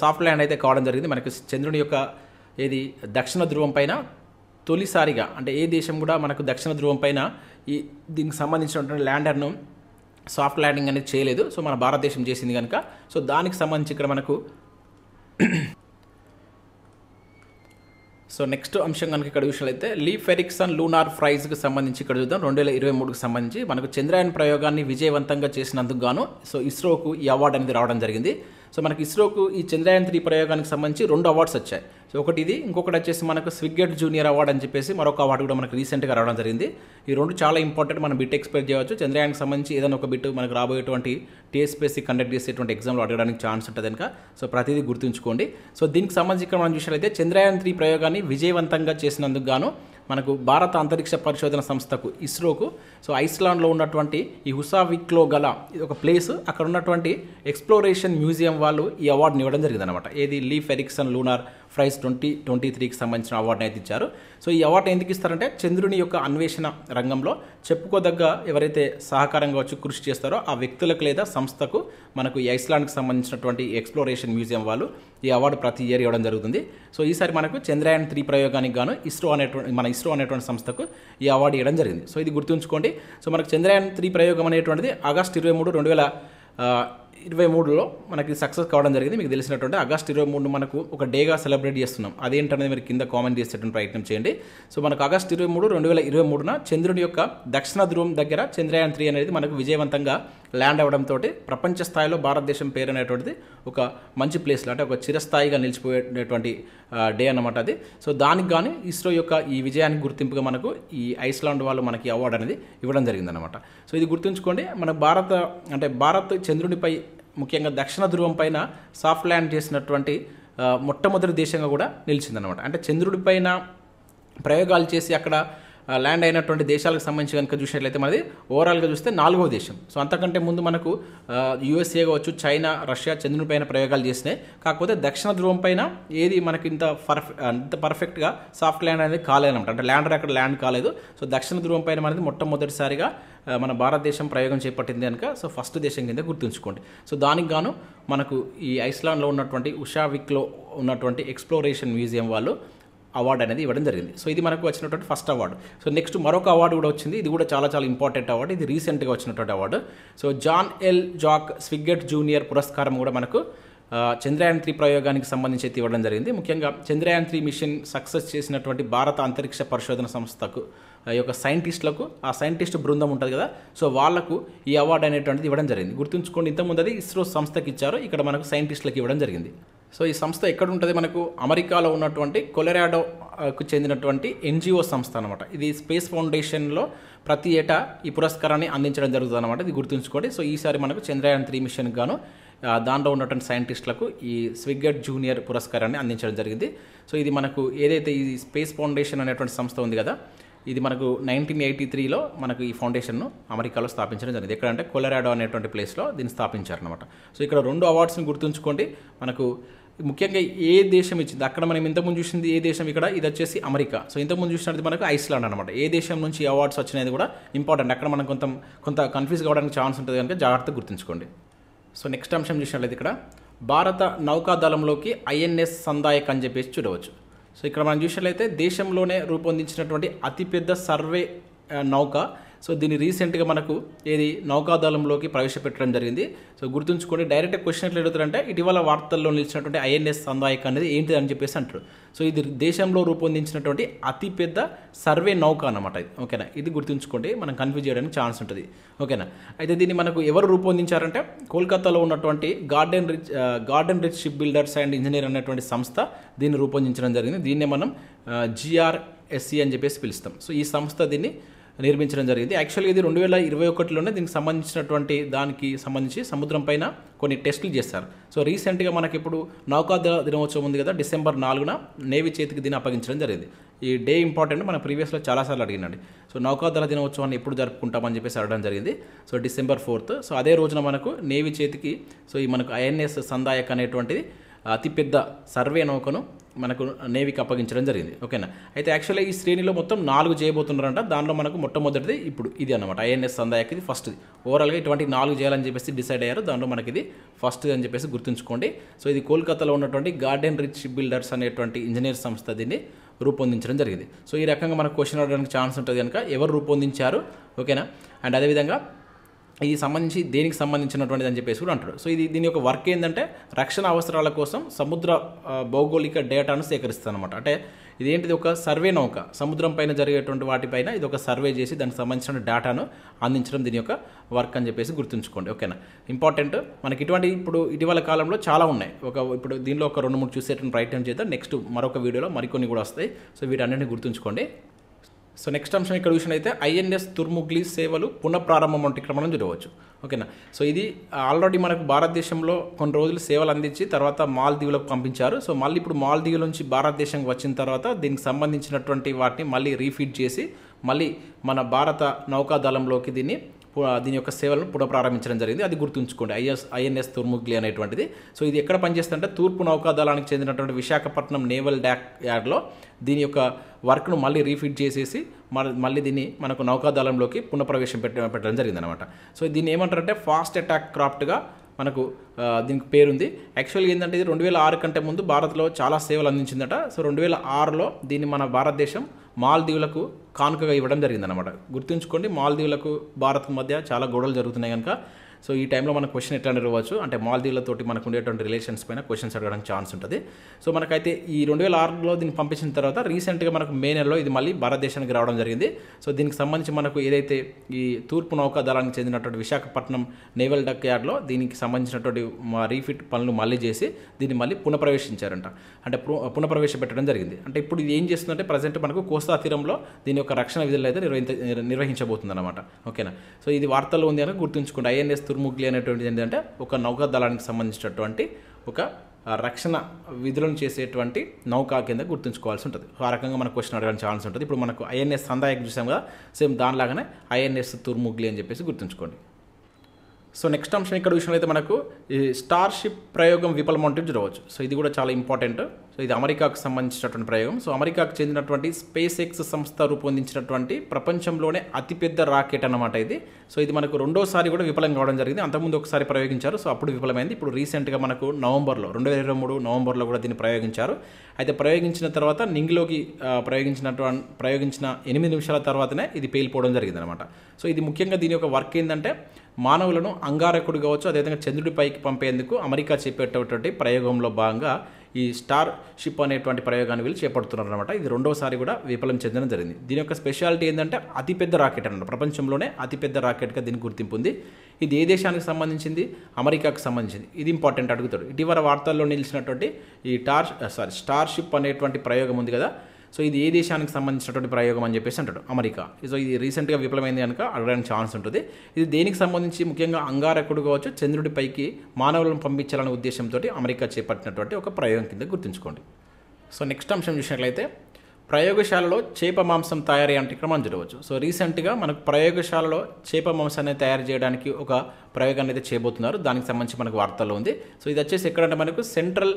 సాఫ్ట్ ల్యాండ్ అయితే కావడం జరిగింది. మనకు చంద్రుని యొక్క ఏది దక్షిణ ధ్రువం పైన తొలిసారిగా, అంటే ఏ దేశం కూడా మనకు దక్షిణ ధ్రువం పైన దీనికి సంబంధించినటువంటి ల్యాండర్ను సాఫ్ట్ ల్యాండింగ్ అనేది చేయలేదు. సో మన భారతదేశం చేసింది కనుక సో దానికి సంబంధించి ఇక్కడ మనకు సో నెక్స్ట్ అంశం కనుక ఇక్కడ చూసినట్లయితే లీఫ్ ఎరిక్సన్ లూనార్ ప్రైజ్కి సంబంధించి ఇక్కడ చూద్దాం. 2023కి సంబంధించి మనకు చంద్రయాన్ ప్రయోగాన్ని విజయవంతంగా చేసినందుకు గాను సో ఇస్రోకు ఈ అవార్డు అనేది రావడం జరిగింది. సో మనకి ఇస్రోకు ఈ చంద్రయాన్ 3 ప్రయోగానికి సంబంధించి 2 అవార్డ్స్ వచ్చాయి. సో ఒకటి ఇది, ఇంకొకటి వచ్చేసి మనకు స్విగ్గెట్ జూనియర్ అవార్డు అని చెప్పేసి మరొక అవార్డు కూడా మనకు రీసెంట్గా రావడం జరిగింది. ఈ 2 చాలా ఇంపార్టెంట్, మనం బిట్ ఎక్స్పెక్ట్ చేయవచ్చు. చంద్రయాన్కి సంబంధించి ఏదైనా ఒక బిట్ మనకు రాబోయేటువంటి టీఎస్పీఎస్సీ కండక్ట్ చేసేటువంటి ఎగ్జామ్లో అడగడానికి ఛాన్స్ ఉంటుంది కనుక సో ప్రతిదీ గుర్తుంచుకోండి. సో దీనికి సంబంధించి ఇక్కడ మనం చూసినట్లయితే చంద్రయాన్ 3 ప్రయోగాన్ని విజయవంతంగా చేసినందుకు గాను మనకు భారత అంతరిక్ష పరిశోధన సంస్థకు ఇస్రోకు సో ఐస్లాండ్లో ఉన్నటువంటి ఈ హుషావిక్లో గల ఇది ఒక ప్లేస్, అక్కడ ఉన్నటువంటి ఎక్స్ప్లోరేషన్ మ్యూజియం వాళ్ళు ఈ అవార్డుని ఇవ్వడం జరిగింది అనమాట. ఏది లీఫ్ ఎరిక్సన్ లూనార్ ప్రైజ్ 2023కి సంబంధించిన అవార్డుని అయితే ఇచ్చారు. సో ఈ అవార్డు ఎందుకు ఇస్తారంటే చంద్రుని యొక్క అన్వేషణ రంగంలో చెప్పుకోదగ్గ ఎవరైతే సహకారంగా వచ్చి కృషి చేస్తారో ఆ వ్యక్తులకు లేదా సంస్థకు మనకు ఈ ఐస్లాండ్కి సంబంధించినటువంటి ఎక్స్ప్లోరేషన్ మ్యూజియం వాళ్ళు ఈ అవార్డు ప్రతి ఇయర్ ఇవ్వడం జరుగుతుంది. సో ఈసారి మనకు చంద్రయాన్ 3 ప్రయోగానికి గాను ఇస్రో అనేటువంటి సంస్థకు ఈ అవార్డు ఇవ్వడం జరిగింది. సో ఇది గుర్తుంచుకోండి. సో మనకు చంద్రయాన్ 3 ప్రయోగం అనేటువంటిది ఆగస్టు 23, 2023లో మనకి సక్సెస్ కావడం జరిగింది. మీకు తెలిసినటువంటి ఆగస్టు 23 మనకు ఒక డేగా సెలబ్రేట్ చేస్తున్నాం. అదేంటనేది మీరు కింద కామెంట్ చేసేటువంటి ప్రయత్నం చేయండి. సో మనకు ఆగస్టు 23, 2023న చంద్రుని యొక్క దక్షిణ ధ్రువం దగ్గర చంద్రయాన్ 3 అనేది మనకు విజయవంతంగా ల్యాండ్ అవ్వడంతో ప్రపంచ స్థాయిలో భారతదేశం పేరు అనేటువంటిది ఒక మంచి ప్లేస్లో, అంటే ఒక చిరస్థాయిగా నిలిచిపోయేటువంటి డే అన్నమాట అది. సో దానికి కానీ ఇస్రో యొక్క ఈ విజయానికి గుర్తింపుగా మనకు ఈ ఐస్లాండ్ వాళ్ళు మనకి అవార్డు అనేది ఇవ్వడం జరిగిందనమాట. సో ఇది గుర్తుంచుకోండి. మన భారత్ చంద్రునిపై ముఖ్యంగా దక్షిణ ధ్రువం పైన సాఫ్ట్ ల్యాండ్ చేసినటువంటి మొట్టమొదటి దేశంగా కూడా నిలిచిందనమాట. అంటే చంద్రుడి పైన ప్రయోగాలు చేసి అక్కడ ల్యాండ్ అయినటువంటి దేశాలకు సంబంధించి కనుక చూసినట్లయితే మనది ఓవరాల్గా చూస్తే 4వ దేశం. సో అంతకంటే ముందు మనకు యూఎస్ఏ కావచ్చు, చైనా, రష్యా చంద్రుని పైన ప్రయోగాలు చేసినాయి. కాకపోతే దక్షిణ ధ్రువం పైన ఏది మనకి ఇంత పర్ఫెక్ట్గా సాఫ్ట్ ల్యాండ్ అనేది కాలేదన్నమాట. అంటే ల్యాండర్ అక్కడ ల్యాండ్ కాలేదు. సో దక్షిణ ధ్రువం పైన మనది మొట్టమొదటిసారిగా మన భారతదేశం ప్రయోగం చేపట్టింది కనుక సో ఫస్ట్ దేశం కింద గుర్తుంచుకోండి. సో దానికి గాను మనకు ఈ ఐస్లాండ్లో ఉన్నటువంటి హుషావిక్లో ఉన్నటువంటి ఎక్స్ప్లోరేషన్ మ్యూజియం వాళ్ళు అవార్డు అనేది ఇవ్వడం జరిగింది. సో ఇది మనకు వచ్చినటువంటి ఫస్ట్ అవార్డు. సో నెక్స్ట్ మరొక అవార్డు కూడా వచ్చింది. ఇది కూడా చాలా చాలా ఇంపార్టెంట్ అవార్డు. ఇది రీసెంట్గా వచ్చినటువంటి award. So John L Jack Swigert Junior పురస్కారం కూడా మనకు చంద్రయాన్ 3 ప్రయోగానికి సంబంధించి అయితే ఇవ్వడం జరిగింది. ముఖ్యంగా చంద్రయాన్ 3 మిషన్ సక్సెస్ చేసినటువంటి భారత అంతరిక్ష పరిశోధన సంస్థకు యొక్క సైంటిస్టులకు, ఆ సైంటిస్ట్ బృందం ఉంటుంది కదా, సో వాళ్లకు ఈ అవార్డు అనేటువంటిది ఇవ్వడం జరిగింది. గుర్తుంచుకోండి, ఇంతకుముందు అది ఇస్రో సంస్థకి ఇచ్చారు, ఇక్కడ మనకు సైంటిస్టులకు ఇవ్వడం జరిగింది. సో ఈ సంస్థ ఎక్కడ ఉంటుంది, మనకు అమెరికాలో ఉన్నటువంటి కొలరాడోకు చెందినటువంటి ఎన్జిఓ సంస్థ అనమాట. ఇది స్పేస్ ఫౌండేషన్లో ప్రతి ఏటా ఈ పురస్కారాన్ని అందించడం జరుగుతుంది అనమాట. ఇది గుర్తుంచుకోండి. సో ఈసారి మనకు చంద్రయాన్ 3 మిషన్కి గాను దాంట్లో ఉన్నటువంటి సైంటిస్టులకు ఈ స్విగ్గెట్ జూనియర్ పురస్కారాన్ని అందించడం జరిగింది. సో ఇది మనకు ఏదైతే ఈ స్పేస్ ఫౌండేషన్ అనేటువంటి సంస్థ ఉంది కదా, ఇది మనకు 1983లో మనకు ఈ ఫౌండేషన్ను అమెరికాలో స్థాపించడం జరిగింది. ఎక్కడంటే కొలరాడో అనేటువంటి ప్లేస్లో దీన్ని స్థాపించారనమాట. సో ఇక్కడ 2 అవార్డ్స్ని గుర్తుంచుకోండి. మనకు ముఖ్యంగా ఏ దేశం ఇచ్చింది, అక్కడ మనం ఇంతకుముందు చూసింది ఏ దేశం, ఇక్కడ ఇది వచ్చేసి అమెరికా. సో ఇంతకుముందు చూసినది మనకు ఐస్లాండ్ అనమాట. ఏ దేశం నుంచి అవార్డ్స్ వచ్చినది కూడా ఇంపార్టెంట్. అక్కడ మనం కొంత కన్ఫ్యూజ్ కావడానికి ఛాన్స్ ఉంటుంది కనుక జాగ్రత్తగా గుర్తుంచుకోండి. సో నెక్స్ట్ అంశం చూసినట్లయితే ఇక్కడ భారత నౌకాదళంలోకి ఐఎన్ఎస్ సందాయక్ అని చెప్పేసి చూడవచ్చు. సో ఇక్కడ మనం చూసినట్లయితే దేశంలోనే రూపొందించినటువంటి అతిపెద్ద సర్వే నౌక సో దీన్ని రీసెంట్గా మనకు ఏది నౌకాదళంలోకి ప్రవేశపెట్టడం జరిగింది. సో గుర్తుంచుకోండి, డైరెక్ట్ క్వశ్చన్ ఎట్లా అడుగుతారంటే ఇటీవల వార్తల్లో నిలిచినటువంటి ఐఎన్ఎస్ సందాయక్ అనేది ఏంటిది అని చెప్పేసి అంటారు. సో ఇది దేశంలో రూపొందించినటువంటి అతిపెద్ద సర్వే నౌక అన్నమాట ఇది. ఓకేనా, ఇది గుర్తుంచుకోండి, మనం కన్ఫ్యూజ్ చేయడానికి ఛాన్స్ ఉంటుంది. ఓకేనా, అయితే దీన్ని మనకు ఎవరు రూపొందించారంటే కోల్కతాలో ఉన్నటువంటి garden reach ship builders and engineer అనేటువంటి సంస్థ దీన్ని రూపొందించడం జరిగింది. దీన్నే మనం GRSC అని చెప్పేసి పిలుస్తాం. సో ఈ సంస్థ దీన్ని నిర్మించడం జరిగింది. యాక్చువల్గా ఇది 2021లోనే దీనికి సంబంధించి సముద్రం పైన కొన్ని టెస్టులు చేస్తారు. సో రీసెంట్గా మనకి ఇప్పుడు నౌకాదళ దినోత్సవం ఉంది కదా, December 4న నేవీ చేతికి దీన్ని అప్పగించడం జరిగింది. ఈ డే ఇంపార్టెంట్, మన ప్రీవియస్లో చాలాసార్లు అడిగినండి. సో నౌకాదళ దినోత్సవాన్ని ఎప్పుడు జరుపుకుంటామని చెప్పేసి అడగడం జరిగింది. So December 4th. సో అదే రోజున మనకు నేవీ చేతికి సో ఈ మనకు INS సందాయక్ అనేటువంటిది అతిపెద్ద సర్వే నౌకను మనకు నేవీకి అప్పగించడం జరిగింది. ఓకేనా, అయితే యాక్చువల్గా ఈ శ్రేణిలో మొత్తం 4 చేయబోతున్నారంట. దానిలో మనకు మొట్టమొదటిది ఇప్పుడు ఇది అనమాట, INS సందాయక్. ఇది ఫస్ట్ది. ఓవరాల్గా ఇటువంటి 4 చేయాలని చెప్పేసి డిసైడ్ అయ్యారు. దాంట్లో మనకి ఇది ఫస్ట్ది అని చెప్పేసి గుర్తుంచుకోండి. సో ఇది కోల్కతాలో ఉన్నటువంటి గార్డెన్ రిచ్ షిప్ బిల్డర్స్ అనేటువంటి ఇంజనీర్ సంస్థ దీన్ని రూపొందించడం జరిగింది. సో ఈ రకంగా మనకు క్వశ్చన్ అడగడానికి ఛాన్స్ ఉంటుంది కనుక ఎవరు రూపొందించారు. ఓకేనా, అండ్ అదేవిధంగా ఇది సంబంధించి దేనికి సంబంధించినటువంటిది అని చెప్పేసి కూడా అంటారు. సో దీని యొక్క వర్క్ ఏంటంటే రక్షణ అవసరాల కోసం సముద్ర భౌగోళిక డేటాను సేకరిస్తుంది అనమాట. అంటే ఇదేంటిది, ఒక సర్వే నౌక, సముద్రం పైన జరిగేటువంటి వాటిపైన ఇది ఒక సర్వే చేసి దానికి సంబంధించిన డేటాను అందించడం దీని యొక్క వర్క్ అని చెప్పేసి గుర్తుంచుకోండి. ఓకేనా, ఇంపార్టెంట్. మనకి ఇటీవల కాలంలో చాలా ఉన్నాయి. ఇప్పుడు దీనిలో ఒక 2-3 చూసేటువంటి ప్రయత్నం చేద్దాం. నెక్స్ట్ మరొక వీడియోలో మరికొన్ని కూడా వస్తాయి. సో వీటన్నిటిని గుర్తుంచుకోండి. సో నెక్స్ట్ అంశం ఇక్కడ చూసినైతే INS తుర్ముగ్లీ సేవలు పునఃప్రారంభం అంటే ఇక్కడ మనం చూడవచ్చు. ఓకేనా, సో ఇది ఆల్రెడీ మనకు భారతదేశంలో కొన్ని రోజులు సేవలు అందించి తర్వాత మాల్దీవులకు పంపించారు. సో మళ్ళీ ఇప్పుడు మాల్దీవుల నుంచి భారతదేశంకి వచ్చిన తర్వాత దీనికి సంబంధించినటువంటి వాటిని మళ్ళీ రీఫీడ్ చేసి మళ్ళీ మన భారత నౌకాదళంలోకి దీని యొక్క సేవలను పునఃప్రారంభించడం జరిగింది. అది గుర్తుంచుకోండి, INS తుర్ముగ్లీ అనేటువంటిది. సో ఇది ఎక్కడ పనిచేస్తుందంటే తూర్పు నౌకాదళానికి చెందినటువంటి విశాఖపట్నం నేవల్ యార్డ్లో దీని యొక్క వర్క్ను మళ్ళీ రీఫీడ్ చేసేసి మళ్ళీ దీన్ని మనకు నౌకాదళంలోకి పునఃప్రవేశం పెట్టడం జరిగింది అనమాట. సో దీన్ని ఏమంటారంటే ఫాస్ట్ అటాక్ క్రాఫ్ట్గా మనకు దీనికి పేరుంది. యాక్చువల్గా ఏంటంటే ఇది 2006 కంటే ముందు భారత్లో చాలా సేవలు అందించిందట. సో 2006లో దీన్ని మన భారతదేశం మాల్దీవులకు కానుకగా ఇవ్వడం జరిగిందనమాట. గుర్తుంచుకోండి, మాల్దీవులకు భారత్ మధ్య చాలా గొడవలు జరుగుతున్నాయి కనుక సో ఈ టైంలో మన క్వశ్చన్ ఎట్లా నిర్వచ్చు అంటే మాల్దీవులతోటి మనకు ఉండేటువంటి రిలేషన్స్ పైన క్వశ్చన్స్ అడగడానికి ఛాన్స్ ఉంటుంది. సో మనకైతే ఈ 2006లో దీన్ని పంపించిన తర్వాత రీసెంట్గా మనకు మే నెలలో ఇది మళ్ళీ భారతదేశానికి రావడం జరిగింది. సో దీనికి సంబంధించి మనకు ఏదైతే ఈ తూర్పు నౌకాదళానికి చెందినటువంటి విశాఖపట్నం నేవల్ యార్డ్లో దీనికి సంబంధించినటువంటి రీఫిట్ పనులు మళ్ళీ చేసి దీన్ని మళ్ళీ పునఃప్రవేశించారంట. అంటే పునఃప్రవేశపెట్టడం జరిగింది. అంటే ఇప్పుడు ఇది ఏం చేస్తుందంటే ప్రజెంట్ మనకు కోస్తా తీరంలో దీని యొక్క రక్షణ విధులు అయితే నిర్వహించబోతుంది అనమాట. ఓకేనా, సో ఇది వార్తల్లో ఉంది అని గుర్తుంచుకోండి. INS తుర్ముగ్లీ అనేటువంటిది ఏంటంటే ఒక నౌకాదళానికి సంబంధించినటువంటి ఒక రక్షణ విధులను చేసేటువంటి నౌక కింద గుర్తుంచుకోవాల్సి ఉంటుంది. ఆ రకంగా మనకు క్వశ్చన్ అడగడానికి ఛాన్స్ ఉంటుంది. ఇప్పుడు మనకు INS సందాయక్ చూసాం కదా, సేమ్ దానిలాగానే INS తుర్ముగ్లీ అని చెప్పేసి గుర్తుంచుకోండి. సో నెక్స్ట్ అంశం ఇక్కడ విషయంలో అయితే మనకు ఈ స్టార్షిప్ ప్రయోగం విఫలమంటూ చూడవచ్చు. సో ఇది కూడా చాలా ఇంపార్టెంట్. సో ఇది అమెరికాకు సంబంధించినటువంటి ప్రయోగం. సో అమెరికాకు చెందినటువంటి SpaceX సంస్థ రూపొందించినటువంటి ప్రపంచంలోనే అతిపెద్ద రాకెట్ అన్నమాట ఇది. సో ఇది మనకు రెండోసారి కూడా విఫలం కావడం జరిగింది. అంతకుముందు ఒకసారి ప్రయోగించారు, సో అప్పుడు విఫలమైంది. ఇప్పుడు రీసెంట్గా మనకు 2023 నవంబర్లో కూడా దీన్ని ప్రయోగించారు. అయితే ప్రయోగించిన తర్వాత నింగిలోకి ప్రయోగించిన 8 నిమిషాల తర్వాతనే ఇది పేలిపోవడం జరిగింది అనమాట. సో ఇది ముఖ్యంగా దీని యొక్క వర్క్ ఏంటంటే మానవులను అంగారకుడు కావచ్చు, అదేవిధంగా చంద్రుడిపైకి పంపేందుకు అమెరికా చేపట్టేటువంటి ప్రయోగంలో భాగంగా ఈ స్టార్ షిప్ అనేటువంటి ప్రయోగాన్ని వీళ్ళు చేపడుతున్నారు అనమాట. ఇది రెండోసారి కూడా విఫలం చెందడం జరిగింది. దీని యొక్క స్పెషాలిటీ ఏంటంటే అతిపెద్ద రాకెట్ అన్నమాట. ప్రపంచంలోనే అతిపెద్ద రాకెట్గా దీనికి గుర్తింపు ఉంది. ఇది ఏ దేశానికి సంబంధించింది? అమెరికాకు సంబంధించింది. ఇది ఇంపార్టెంట్ అడుగుతాడు. ఇటీవల వార్తల్లో నిలిచినటువంటి ఈ స్టార్ షిప్ అనేటువంటి ప్రయోగం ఉంది కదా, సో ఇది ఏ దేశానికి సంబంధించినటువంటి ప్రయోగం అని చెప్పేసి అంటాడు, అమెరికా. సో ఇది రీసెంట్గా విఫలమైంది కనుక అడగడానికి ఛాన్స్ ఉంటుంది. ఇది దేనికి సంబంధించి? ముఖ్యంగా అంగారకుడు కావచ్చు, చంద్రుడిపైకి మానవులను పంపించాలనే ఉద్దేశంతో అమెరికా చేపట్టినటువంటి ఒక ప్రయోగం కింద గుర్తుంచుకోండి. సో నెక్స్ట్ అంశం చూసినట్లయితే ప్రయోగశాలలో చేప మాంసం తయారీ అంటే ఇక్కడ మనం చూడవచ్చు. సో రీసెంట్గా మనకు ప్రయోగశాలలో చేప మాంసాన్ని తయారు చేయడానికి ఒక ప్రయోగాన్ని అయితే చేయబోతున్నారు. దానికి సంబంధించి మనకు వార్తల్లో ఉంది. సో ఇది వచ్చేసి ఎక్కడంటే మనకు central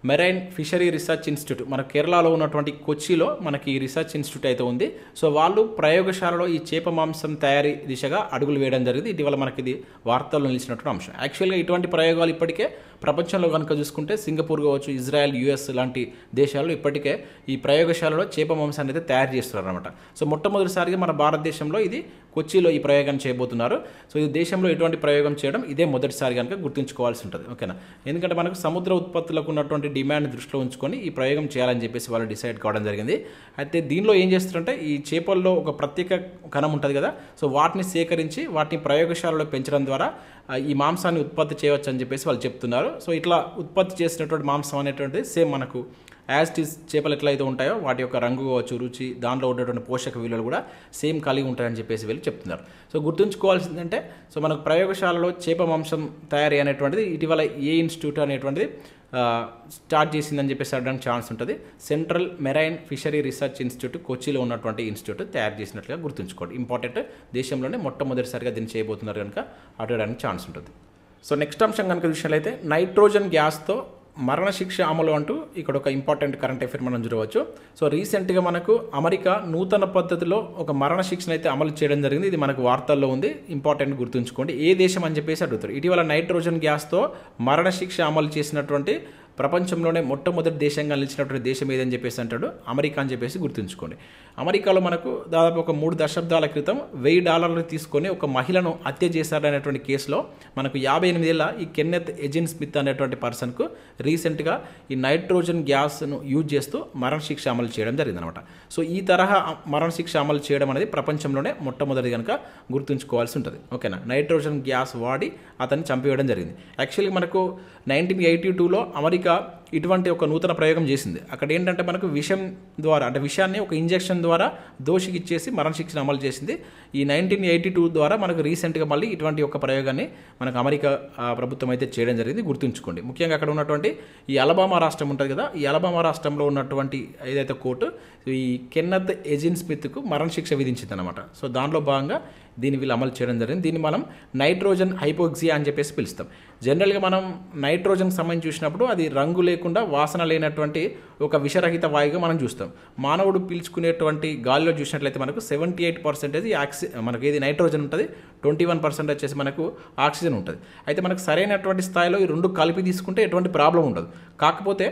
marine fishery research institute, మన కేరళలో ఉన్నటువంటి కొచ్చిలో మనకి ఈ రీసెర్చ్ ఇన్స్టిట్యూట్ అయితే ఉంది. సో వాళ్ళు ప్రయోగశాలలో ఈ చేప మాంసం తయారీ దిశగా అడుగులు వేయడం జరిగింది. ఇటీవల మనకి ఇది వార్తల్లో నిలిచినటువంటి అంశం. యాక్చువల్గా ఇటువంటి ప్రయోగాలు ఇప్పటికే ప్రపంచంలో కనుక చూసుకుంటే సింగపూర్ కావచ్చు, ఇజ్రాయెల్, యూఎస్ లాంటి దేశాల్లో ఇప్పటికే ఈ ప్రయోగశాలలో చేప మాంసాన్ని అయితే తయారు చేస్తున్నారు అనమాట. సో మొట్టమొదటిసారిగా మన భారతదేశంలో ఇది కొచ్చిలో ఈ ప్రయోగాన్ని చేయబోతున్నారు. సో ఇది దేశంలో ఎటువంటి ప్రయోగం చేయడం ఇదే మొదటిసారి కనుక గుర్తుంచుకోవాల్సి ఉంటుంది. ఓకేనా, ఎందుకంటే మనకు సముద్ర ఉత్పత్తులకు ఉన్నటువంటి డిమాండ్ దృష్టిలో ఉంచుకొని ఈ ప్రయోగం చేయాలని చెప్పేసి వాళ్ళు డిసైడ్ కావడం జరిగింది. అయితే దీనిలో ఏం చేస్తారంటే ఈ చేపల్లో ఒక ప్రత్యేక కణం ఉంటుంది కదా, సో వాటిని సేకరించి వాటిని ప్రయోగశాలలో పెంచడం ద్వారా ఈ మాంసాన్ని ఉత్పత్తి చేయవచ్చు అని చెప్పేసి వాళ్ళు చెప్తున్నారు. సో ఇట్లా ఉత్పత్తి చేసినటువంటి మాంసం అనేటువంటిది సేమ్ మనకు యాజ్ ఇట్ ఈస్ చేపలు ఎట్లయితే ఉంటాయో వాటి యొక్క రంగు కావచ్చు, రుచి, దాంట్లో ఉన్నటువంటి పోషక విలువలు కూడా సేమ్ కలిగి ఉంటాయని చెప్పేసి వీళ్ళు చెప్తున్నారు. సో గుర్తుంచుకోవాల్సిందంటే సో మనకు ప్రయోగశాలలో చేప మాంసం తయారీ అనేటువంటిది ఇటీవల ఏ ఇన్స్టిట్యూట్ అనేటువంటిది స్టార్ట్ చేసిందని చెప్పేసి అడగడానికి ఛాన్స్ ఉంటుంది. Central marine fishery research institute కొచ్చిలో ఉన్నటువంటి ఇన్స్టిట్యూట్ తయారు చేసినట్లుగా గుర్తుంచుకోండి. ఇంపార్టెంట్, దేశంలోనే మొట్టమొదటిసారిగా దీన్ని చేయబోతున్నారు కనుక అడగడానికి ఛాన్స్ ఉంటుంది. సో నెక్స్ట్ అంశం కనుక చూసినట్లయితే నైట్రోజన్ గ్యాస్తో మరణశిక్ష అమలు అంటూ ఇక్కడ ఒక ఇంపార్టెంట్ కరెంట్ అఫైర్ మనం చూడవచ్చు. సో రీసెంట్గా మనకు అమెరికా నూతన పద్ధతిలో ఒక మరణశిక్షను అయితే అమలు చేయడం జరిగింది. ఇది మనకు వార్తల్లో ఉంది, ఇంపార్టెంట్ గుర్తుంచుకోండి. ఏ దేశం అని చెప్పేసి అడుగుతారు. ఇటీవల నైట్రోజన్ గ్యాస్తో మరణశిక్ష అమలు చేసినటువంటి ప్రపంచంలోనే మొట్టమొదటి దేశంగా నిలిచినటువంటి దేశం ఏదని చెప్పేసి అంటాడు, అమెరికా అని చెప్పేసి గుర్తుంచుకోండి. అమెరికాలో మనకు దాదాపు ఒక 3 దశాబ్దాల క్రితం $1000 తీసుకొని ఒక మహిళను హత్య చేశారనేటువంటి కేసులో మనకు 58 ఏళ్ల ఈ కెన్నెత్ ఎజిన్ స్మిత్ అనేటువంటి పర్సన్కు రీసెంట్గా ఈ నైట్రోజన్ గ్యాస్ను యూజ్ చేస్తూ మరణశిక్ష అమలు చేయడం జరిగిందనమాట. సో ఈ తరహా మరణశిక్ష అమలు చేయడం అనేది ప్రపంచంలోనే మొట్టమొదటి కనుక గుర్తుంచుకోవాల్సి ఉంటుంది. ఓకేనా, నైట్రోజన్ గ్యాస్ వాడి అతన్ని చంపేయడం జరిగింది. యాక్చువల్లీ మనకు 1982లో అమెరికా ఇటువంటి ఒక నూతన ప్రయోగం చేసింది. అక్కడ ఏంటంటే మనకు విషం ద్వారా, అంటే విషయాన్ని ఒక ఇంజెక్షన్ ద్వారా దోషికి ఇచ్చేసి మరణశిక్షను అమలు చేసింది. ఈ 1982 ద్వారా మనకు రీసెంట్గా మళ్ళీ ఇటువంటి ఒక ప్రయోగాన్ని మనకు అమెరికా ప్రభుత్వం అయితే చేయడం జరిగింది. గుర్తుంచుకోండి. ముఖ్యంగా అక్కడ ఉన్నటువంటి ఈ అలబామా రాష్ట్రం ఉంటుంది కదా, ఈ అలబామా రాష్ట్రంలో ఉన్నటువంటి ఏదైతే కోర్టు ఈ కెన్నెత్ ఎజిన్ స్మిత్కు మరణశిక్ష విధించింది అనమాట. సో దానిలో భాగంగా దీన్ని వీళ్ళు అమలు చేయడం జరిగింది. దీన్ని మనం నైట్రోజన్ హైపోక్సియా అని చెప్పేసి పిలుస్తాం. జనరల్గా మనం నైట్రోజన్ సంబంధించి చూసినప్పుడు అది రంగు లేకుండా వాసన లేనటువంటి ఒక విషరహిత వాయువుగా మనం చూస్తాం. మానవుడు పీల్చుకునేటువంటి గాలిలో చూసినట్లయితే మనకు 78% మనకు ఏది నైట్రోజన్ ఉంటుంది, 21% వచ్చేసి మనకు ఆక్సిజన్ ఉంటుంది. అయితే మనకు సరైనటువంటి స్థాయిలో ఈ రెండు కలిపి తీసుకుంటే ఎటువంటి ప్రాబ్లం ఉండదు. కాకపోతే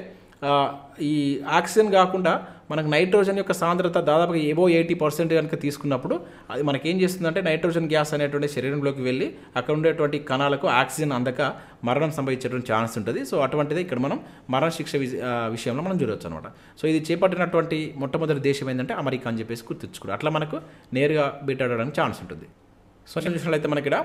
ఈ ఆక్సిజన్ కాకుండా మనకు నైట్రోజన్ యొక్క సాంద్రత దాదాపు ఏవో 80% కనుక తీసుకున్నప్పుడు అది మనకేం చేస్తుందంటే నైట్రోజన్ గ్యాస్ అనేటువంటి శరీరంలోకి వెళ్ళి అక్కడ ఉండేటువంటి కణాలకు ఆక్సిజన్ అందక మరణం సంభవించేటువంటి ఛాన్స్ ఉంటుంది. సో అటువంటిదే ఇక్కడ మనం మరణశిక్ష విషయంలో మనం చూడవచ్చు అనమాట. సో ఇది చేపట్టినటువంటి మొట్టమొదటి దేశం ఏంటంటే అమెరికా అని చెప్పేసి గుర్తుంచుకోండి. అట్లా మనకు నేరుగా బీటాడడానికి ఛాన్స్ ఉంటుంది. సో చూసినట్లయితే మనకి ఇక్కడ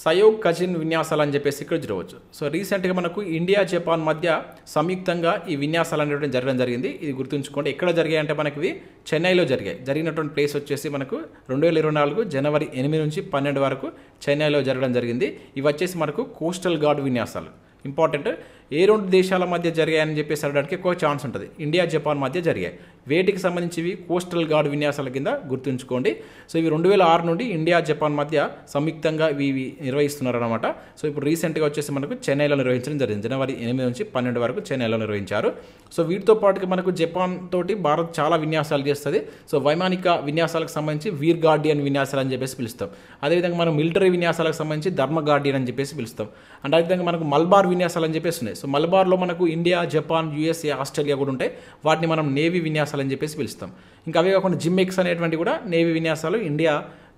సయోగ్ కజిన్ విన్యాసాలు అని చెప్పేసి ఇక్కడ చూడవచ్చు. సో రీసెంట్గా మనకు ఇండియా, జపాన్ మధ్య సంయుక్తంగా ఈ విన్యాసాలు అనేటువంటి జరగడం జరిగింది. ఇది గుర్తుంచుకోండి. ఎక్కడ జరిగాయంటే మనకి ఇవి చెన్నైలో జరిగినటువంటి ప్లేస్ వచ్చేసి మనకు 2024 జనవరి 8 నుంచి 12 వరకు చెన్నైలో జరగడం జరిగింది. ఇవి వచ్చేసి మనకు కోస్టల్ గార్డ్ విన్యాసాలు. ఇంపార్టెంట్, ఏ రెండు దేశాల మధ్య జరిగాయని చెప్పేసి అడగడానికి ఎక్కువ ఛాన్స్ ఉంటుంది. ఇండియా, జపాన్ మధ్య జరిగాయి. వేటికి సంబంధించివి కోస్టల్ గార్డ్ విన్యాసాల కింద గుర్తుంచుకోండి. సో ఇవి 2006 నుండి ఇండియా, జపాన్ మధ్య సంయుక్తంగా ఇవి నిర్వహిస్తున్నారన్నమాట. సో ఇప్పుడు రీసెంట్గా వచ్చేసి మనకు చెన్నైలో నిర్వహించడం జరిగింది. జనవరి 8 నుంచి 12 వరకు చెన్నైలో నిర్వహించారు. సో వీటితో పాటుగా మనకు జపాన్ తోటి భారత్ చాలా విన్యాసాలు చేస్తుంది. సో వైమానిక విన్యాసాలకు సంబంధించి వీర్ గార్డియన్ విన్యాసాలు అని చెప్పేసి పిలుస్తాం. అదేవిధంగా మనం మిలిటరీ విన్యాసాలకు సంబంధించి ధర్మ గార్డియన్ అని చెప్పేసి పిలుస్తాం. అండ్ అదేవిధంగా మనకు మల్బార్ విన్యాసాలు అని చెప్పేసి ఉన్నాయి. సో మలబార్లో మనకు ఇండియా, జపాన్, యూఎస్ఏ, ఆస్ట్రేలియా కూడా ఉంటాయి. వాటిని మనం నేవీ విన్యాసాలు అని చెప్పేసి పిలుస్తాం. ఇంకా అవే కాకుండా జిమ్మెక్స్ అనేటువంటి కూడా నేవీ విన్యాసాలు ఇండియా,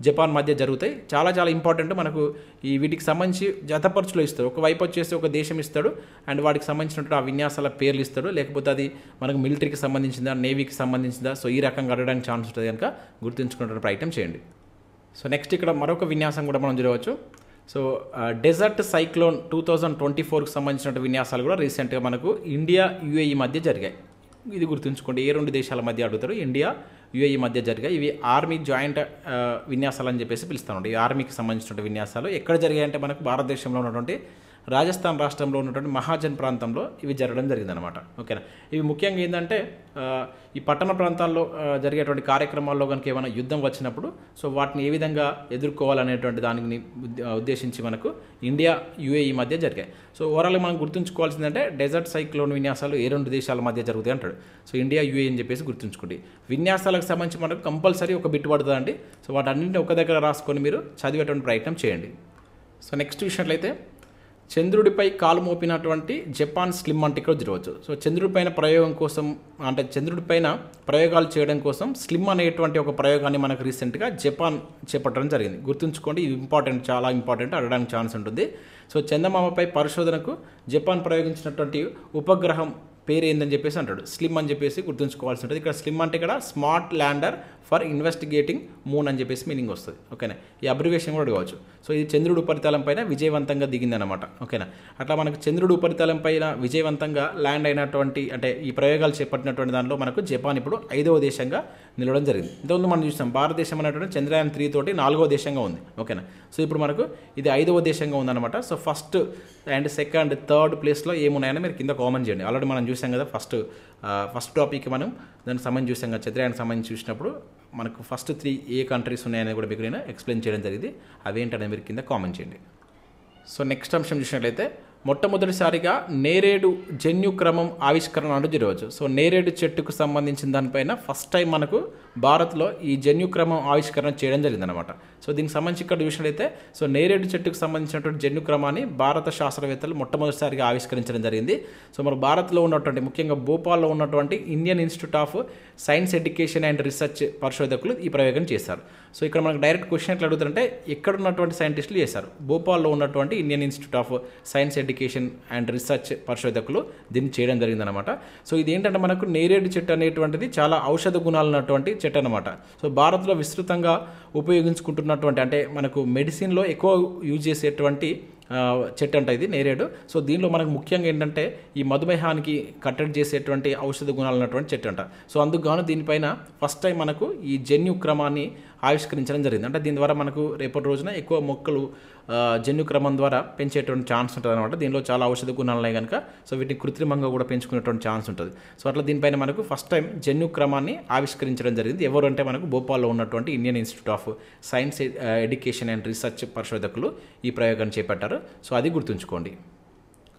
జపాన్ మధ్య జరుగుతాయి. చాలా చాలా ఇంపార్టెంట్. మనకు ఈ వీటికి సంబంధించి జతపరచులో ఇస్తాడు. ఒకవైపు వచ్చేసి ఒక దేశం ఇస్తాడు అండ్ వాటికి సంబంధించినటువంటి ఆ విన్యాసాల పేర్లు ఇస్తాడు. లేకపోతే అది మనకు మిలిటరీకి సంబంధించిందా, నేవీకి సంబంధించిందా, సో ఈ రకంగా అడగడానికి ఛాన్స్ ఉంటుంది కనుక గుర్తుంచుకునే ప్రయత్నం చేయండి. సో నెక్స్ట్ ఇక్కడ మరొక విన్యాసం కూడా మనం చూడవచ్చు. సో డెజర్ట్ సైక్లోన్ 2024కి సంబంధించిన విన్యాసాలు కూడా రీసెంట్గా మనకు ఇండియా, యూఏఈ మధ్య జరిగాయి. ఇది గుర్తుంచుకోండి. ఏ రెండు దేశాల మధ్య అడుగుతారు, ఇండియా, యూఏఈ మధ్య జరిగాయి. ఇవి ఆర్మీ జాయింట్ విన్యాసాలు అని చెప్పేసి పిలుస్తామండి. ఈ ఆర్మీకి సంబంధించిన విన్యాసాలు ఎక్కడ జరిగాయంటే మనకు భారతదేశంలో ఉన్నటువంటి రాజస్థాన్ రాష్ట్రంలో ఉన్నటువంటి మహాజన్ ప్రాంతంలో ఇవి జరగడం జరిగిందనమాట. ఓకేనా. ఇవి ముఖ్యంగా ఏంటంటే ఈ పట్టణ ప్రాంతాల్లో జరిగేటువంటి కార్యక్రమాల్లో కనుక ఏమైనా యుద్ధం వచ్చినప్పుడు సో వాటిని ఏ విధంగా ఎదుర్కోవాలనేటువంటి దానికి ఉద్దేశించి మనకు ఇండియా, యూఏఈ మధ్య జరిగాయి. సో ఓవరాల్గా మనం గుర్తుంచుకోవాల్సిందంటే డెజర్ట్ సైక్లోన్ విన్యాసాలు ఏ రెండు దేశాల మధ్య జరుగుతాయి అంటాడు. సో ఇండియా, యూఏఈ అని చెప్పేసి గుర్తుంచుకోండి. విన్యాసాలకు సంబంధించి మనకు కంపల్సరీ ఒక బిట్ పడుతుందండి. సో వాటన్నింటినీ ఒక దగ్గర రాసుకొని మీరు చదివేటువంటి ప్రయత్నం చేయండి. సో నెక్స్ట్ చూసినట్లయితే చంద్రుడిపై కాలు మోపినటువంటి జపాన్ స్లిమ్ అంటే ఇక్కడ చూడవచ్చు. సో చంద్రుడిపైన ప్రయోగం కోసం అంటే చంద్రుడిపైన ప్రయోగాలు చేయడం కోసం స్లిమ్ అనేటువంటి ఒక ప్రయోగాన్ని మనకు రీసెంట్గా జపాన్ చేపట్టడం జరిగింది. గుర్తుంచుకోండి, ఇది ఇంపార్టెంట్, చాలా ఇంపార్టెంట్, అడగడానికి ఛాన్స్ ఉంటుంది. సో చందమామపై పరిశోధనకు జపాన్ ప్రయోగించినటువంటి ఉపగ్రహం పేరు ఏందని చెప్పేసి అంటాడు, స్లిమ్ అని చెప్పేసి గుర్తుంచుకోవాల్సి ఉంటుంది. ఇక్కడ స్లిమ్ అంటే ఇక్కడ smart lander for investigating moon అని చెప్పేసి మీనింగ్ వస్తుంది. ఓకేనా, ఈ అబ్రివేషన్ కూడా అడగవచ్చు. సో ఇది చంద్రుడి ఉపరితలం పైన విజయవంతంగా దిగిందనమాట. ఓకేనా, అట్లా మనకు చంద్రుడి ఉపరితలం పైన విజయవంతంగా ల్యాండ్ అయినటువంటి అంటే ఈ ప్రయోగాలు చేపట్టినటువంటి దానిలో మనకు జపాన్ ఇప్పుడు 5వ దేశంగా నిలవడం జరిగింది. ఇంతకుముందు మనం చూసాం భారతదేశం అనేటువంటి చంద్రయాన్ 3 తోటి 4వ దేశంగా ఉంది. ఓకేనా, సో ఇప్పుడు మనకు ఇది 5వ దేశంగా ఉందన్నమాట. So first and second third ప్లేస్లో ఏమున్నాయని మీరు కింద కామెంట్ చేయండి. ఆల్రెడీ మనం చూసాం కదా, ఫస్ట్ టాపిక్ మనం దానికి సంబంధించి చూసాం కదా, చంద్రయానికి సంబంధించి చూసినప్పుడు మనకు ఫస్ట్ 3 ఏ కంట్రీస్ ఉన్నాయని కూడా మీకు నేను ఎక్స్ప్లెయిన్ చేయడం జరిగింది. అవేంటనేది మీరు కింద కామెంట్ చేయండి. సో నెక్స్ట్ అంశం చూసినట్లయితే మొట్టమొదటిసారిగా నేరేడు జన్యుక్రమం ఆవిష్కరణ అంటూ జరగవచ్చు. సో నేరేడు చెట్టుకు సంబంధించిన దానిపైన ఫస్ట్ టైం మనకు భారత్లో ఈ జన్యుక్రమం ఆవిష్కరణ చేయడం జరిగిందనమాట. సో దీనికి సంబంధించి ఇక్కడ చూసినట్లయితే సో నేరేడు చెట్టుకు సంబంధించినటువంటి జన్యుక్రమాన్ని భారత శాస్త్రవేత్తలు మొట్టమొదటిసారిగా ఆవిష్కరించడం జరిగింది. సో మన భారత్లో ఉన్నటువంటి ముఖ్యంగా భోపాల్లో ఉన్నటువంటి Indian institute of science education and research పరిశోధకులు ఈ ప్రయోగం చేశారు. సో ఇక్కడ మనకు డైరెక్ట్ క్వశ్చన్ ఎట్లా అడుగుతారంటే ఎక్కడ ఉన్నటువంటి సైంటిస్టులు చేశారు, భోపాల్లో ఉన్నటువంటి Indian institute of science education and research పరిశోధకులు దీన్ని చేయడం జరిగిందనమాట. సో ఇది ఏంటంటే మనకు నేరేడు చెట్టు అనేటువంటిది చాలా ఔషధ గుణాలు ఉన్నటువంటి చెట్టు అనమాట. సో భారత్లో విస్తృతంగా ఉపయోగించుకుంటున్నటువంటి అంటే మనకు మెడిసిన్లో ఎక్కువ యూజ్ చేసేటువంటి చెట్టు అంట ఇది నేరేడు. సో దీనిలో మనకు ముఖ్యంగా ఏంటంటే ఈ మధుమేహానికి కట్టడి చేసేటువంటి ఔషధ గుణాలు ఉన్నటువంటి చెట్టు అంట. సో అందుకు గాను దీనిపైన ఫస్ట్ టైం మనకు ఈ జన్యుక్రమాన్ని ఆవిష్కరించడం జరిగింది. అంటే దీని ద్వారా మనకు రేపటి రోజున ఎక్కువ మొక్కలు జన్యుక్రమం ద్వారా పెంచేటువంటి ఛాన్స్ ఉంటుంది అనమాట. దీనిలో చాలా ఔషధ గుణాలు ఉన్నాయి కనుక సో వీటిని కృత్రిమంగా కూడా పెంచుకునేటువంటి ఛాన్స్ ఉంటుంది. సో అట్లా దీనిపైన మనకు ఫస్ట్ టైం జన్యుక్రమాన్ని ఆవిష్కరించడం జరిగింది. ఎవరు అంటే మనకు భోపాల్లో ఉన్నటువంటి Indian institute of science education and research పరిశోధకులు ఈ ప్రయోగాన్ని చేపట్టారు. సో అది గుర్తుంచుకోండి.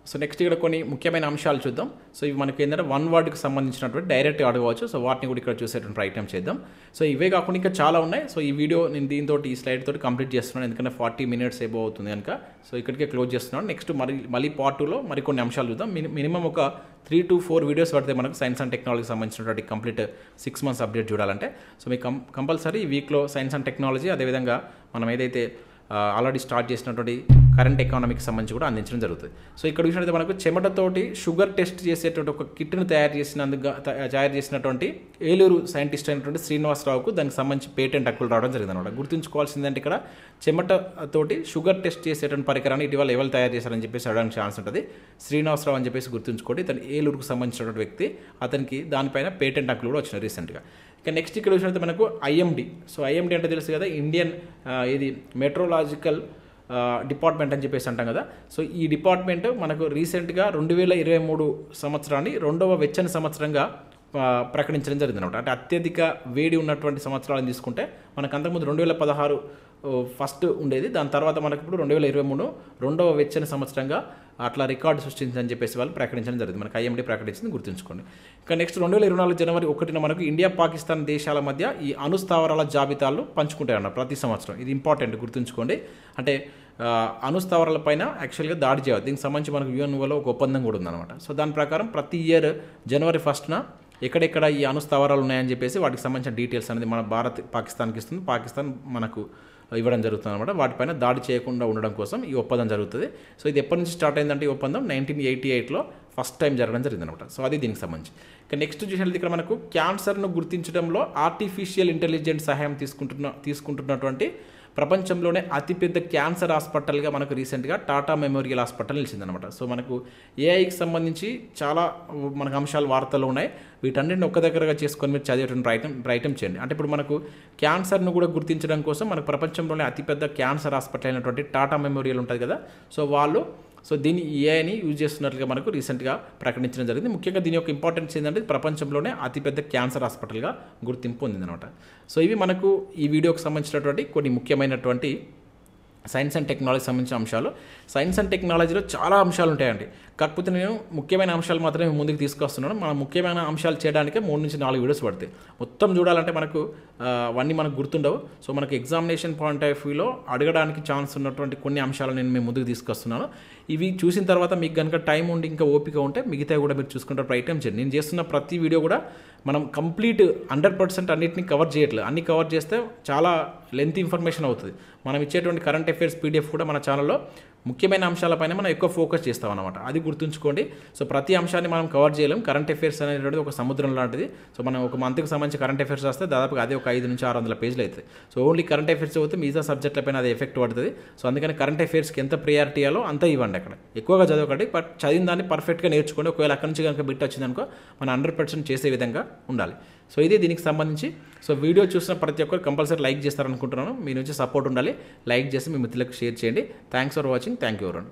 సో నెక్స్ట్ ఇక్కడ కొన్ని ముఖ్యమైన అంశాలు చూద్దాం. సో ఇవి మనకి ఏంటంటే 1 వర్డ్కి సంబంధించినటువంటి డైరెక్ట్ అడగవచ్చు. సో వాటిని కూడా ఇక్కడ చూసేటువంటి ప్రయత్నం చేద్దాం. సో ఇవే కాకుండా ఇంకా చాలా ఉన్నాయి. సో ఈ వీడియో నేను దీంతో ఈ స్లైడ్ తోటి కంప్లీట్ చేస్తున్నాను, ఎందుకంటే 40 minutes ఏబో అవుతుంది కనుక. సో ఇక్కడికే క్లోజ్ చేస్తున్నాను. నెక్స్ట్ మళ్ళీ పార్ట్ 2లో మరికొన్ని అంశాలు చూద్దాం. మినిమం ఒక 3 to 4 వీడియోస్ పడితే మనకు సైన్స్ అండ్ టెక్నాలజీకి సంబంధించినటువంటి కంప్లీట్ 6 months అప్డేట్ చూడాలంటే. సో మీకు కంపల్సరీ ఈ వీక్లో సైన్స్ అండ్ టెక్నాలజీ అదేవిధంగా మనం ఏదైతే ఆల్రెడీ స్టార్ట్ చేసినటువంటి కరెంట్ ఎకానమీకి సంబంధించి కూడా అందించడం జరుగుతుంది. సో ఇక్కడ చూసినట్లయితే మనకు చెమటతోటి షుగర్ టెస్ట్ చేసేటువంటి ఒక కిట్ను తయారు చేసినటువంటి ఏలూరు సైంటిస్ట్ అయినటువంటి శ్రీనివాసరావుకు దానికి సంబంధించి పేటెంట్ హక్కులు రావడం జరిగింది అనమాట. గుర్తుంచుకోవాల్సిందంటే ఇక్కడ చెమటతోటి షుగర్ టెస్ట్ చేసేటువంటి పరికరాన్ని ఇటీవల ఎవరు తయారు చేశారని చెప్పేసి అడగడానికి ఛాన్స్ ఉంటుంది. శ్రీనివాసరావు అని చెప్పేసి గుర్తుంచుకోండి. ఇతను ఏలూరుకు సంబంధించినటువంటి వ్యక్తి. అతనికి దానిపైన పేటెంట్ హక్కులు కూడా వచ్చినాయి రీసెంట్గా. ఇక నెక్స్ట్ ఇక్కడ చూసినట్టు మనకు ఐఎండి. సో ఐఎండి అంటే తెలుసు కదా, ఇండియన్ ఇది మెట్రోలాజికల్ డిపార్ట్మెంట్ అని చెప్పేసి అంటాం కదా. సో ఈ డిపార్ట్మెంట్ మనకు రీసెంట్గా 2023 సంవత్సరాన్ని 2వ వెచ్చని సంవత్సరంగా ప్రకటించడం జరిగింది అనమాట. అంటే అత్యధిక వేడి ఉన్నటువంటి సంవత్సరాలను తీసుకుంటే మనకు అంతకుముందు 2016 ఫస్ట్ ఉండేది. దాని తర్వాత మనకు ఇప్పుడు 2023 2వ వెచ్చని సంవత్సరంగా అట్లా రికార్డు సృష్టించని చెప్పేసి వాళ్ళు ప్రకటించడం జరిగింది. మనకు ఐఎండీ ప్రకటించింది, గుర్తుంచుకోండి. ఇక నెక్స్ట్ 2024 జనవరి 1న మనకు ఇండియా పాకిస్తాన్ దేశాల మధ్య ఈ అణుస్థావరాల జాబితాలు పంచుకుంటాయన్న ప్రతి సంవత్సరం. ఇది ఇంపార్టెంట్, గుర్తుంచుకోండి. అంటే అణుస్థావరాల పైన యాక్చువల్గా దాడి చేయాలి. దీనికి సంబంధించి మనకు యుఎన్ఓలో ఒక ఒప్పందం కూడా ఉందన్నమాట. సో దాని ప్రకారం ప్రతి ఇయర్ జనవరి 1న ఎక్కడెక్కడ ఈ అణుస్థావరాలు ఉన్నాయని చెప్పేసి వాటికి సంబంధించిన డీటెయిల్స్ అనేది మన భారత్ పాకిస్తాన్కి ఇస్తుంది, పాకిస్తాన్ మనకు ఇవ్వడం జరుగుతుంది అనమాట. వాటిపైన దాడి చేయకుండా ఉండడం కోసం ఈ ఒప్పందం జరుగుతుంది. సో ఇది ఎప్పటి నుంచి స్టార్ట్ అయిందంటే ఈ ఒప్పందం 1988లో ఫస్ట్ టైం జరగడం జరిగింది అనమాట. సో అది దీనికి సంబంధించి. ఇక నెక్స్ట్ చూసినట్లయితే ఇక్కడ మనకు క్యాన్సర్ను గుర్తించడంలో ఆర్టిఫిషియల్ ఇంటెలిజెన్స్ సహాయం తీసుకుంటున్నటువంటి ప్రపంచంలోనే అతిపెద్ద క్యాన్సర్ హాస్పిటల్గా మనకు రీసెంట్గా టాటా మెమోరియల్ హాస్పిటల్ నిలిచిందనమాట. సో మనకు ఏఐకి సంబంధించి చాలా మనకు అంశాలు వార్తలు ఉన్నాయి. వీటన్నిటిని ఒక్క దగ్గరగా చేసుకొని మీరు చదివేటువంటి ప్రయత్నం చేయండి. అంటే ఇప్పుడు మనకు క్యాన్సర్ను కూడా గుర్తించడం కోసం మనకు ప్రపంచంలోనే అతిపెద్ద క్యాన్సర్ హాస్పిటల్ అయినటువంటి టాటా మెమోరియల్ ఉంటుంది కదా. సో దీన్ని ఏఐని యూజ్ చేస్తున్నట్లుగా మనకు రీసెంట్గా ప్రకటించడం జరిగింది. ముఖ్యంగా దీని యొక్క ఇంపార్టెన్స్ ఏంటంటే ప్రపంచంలోనే అతిపెద్ద క్యాన్సర్ హాస్పిటల్గా గుర్తింపు పొందిందనమాట. సో ఇవి మనకు ఈ వీడియోకి సంబంధించినటువంటి కొన్ని ముఖ్యమైనటువంటి సైన్స్ అండ్ టెక్నాలజీకి సంబంధించిన అంశాలు. సైన్స్ అండ్ టెక్నాలజీలో చాలా అంశాలు ఉంటాయండి, కాకపోతే నేను ముఖ్యమైన అంశాలు మాత్రమే ముందుకు తీసుకొస్తున్నాను. మన ముఖ్యమైన అంశాలు చేయడానికే 3 నుంచి 4 వీడియోస్ పడతాయి. మొత్తం చూడాలంటే మనకు అవన్నీ మనకు గుర్తుండవు. సో మనకు ఎగ్జామినేషన్ పాయింట్ ఆఫ్ వ్యూలో అడగడానికి ఛాన్స్ ఉన్నటువంటి కొన్ని అంశాలు నేను మీ ముందుకు తీసుకొస్తున్నాను. ఇవి చూసిన తర్వాత మీకు కనుక టైం ఉండి ఇంకా ఓపిక ఉంటే మిగతా కూడా మీరు చూసుకుంటే ప్రయత్నం చేయండి. నేను చేస్తున్న ప్రతి వీడియో కూడా మనం కంప్లీట్ 100% అన్నిటిని కవర్ చేయట్లేదు. అన్ని కవర్ చేస్తే చాలా లెంత్ ఇన్ఫర్మేషన్ అవుతుంది. మనం ఇచ్చేటువంటి కరెంట్ అఫైర్స్ పీడిఎఫ్ కూడా మన ఛానల్లో ముఖ్యమైన అంశాలపైన మనం ఎక్కువ ఫోకస్ చేస్తాం అన్నమాట. అది గుర్తుంచుకోండి. సో ప్రతి అంశాన్ని మనం కవర్ చేయలేం. కరెంట్ అఫైర్స్ అనేటువంటిది ఒక సముద్రం లాంటిది. సో మనం ఒక మంత్కి సంబంధించి కరెంట్ అఫైర్స్ వస్తే దాదాపుగా అదే ఒక 500 నుంచి 600 పేజీలు అవుతుంది. సో ఓన్లీ కరెంట్ అఫైర్స్ అవుతే మిగతా సబ్జెక్టులపైన అది ఎఫెక్ట్ పడుతుంది. సో అందుకని కరెంట్ అఫైర్స్కి ఎంత ప్రియారిటీ ఇవ్వాలో అంత ఇవ్వండి. అక్కడ ఎక్కువగా చదవకండి, బట్ చదివిన దాన్ని పర్ఫెక్ట్గా నేర్చుకోండి. ఒకవేళ అక్కడి నుంచి కనుక బిట్ వచ్చిందనుకో మనం 100% చేసే విధంగా ఉండాలి. సో ఇది దీనికి సంబంధించి. సో వీడియో చూసిన ప్రతి ఒక్కరు కంపల్సరీ లైక్ చేస్తారనుకుంటున్నాను. మీ నుంచి సపోర్ట్ ఉండాలి. లైక్ చేసి మీ మిత్రులకు షేర్ చేయండి. Thanks for watching. Thank you everyone.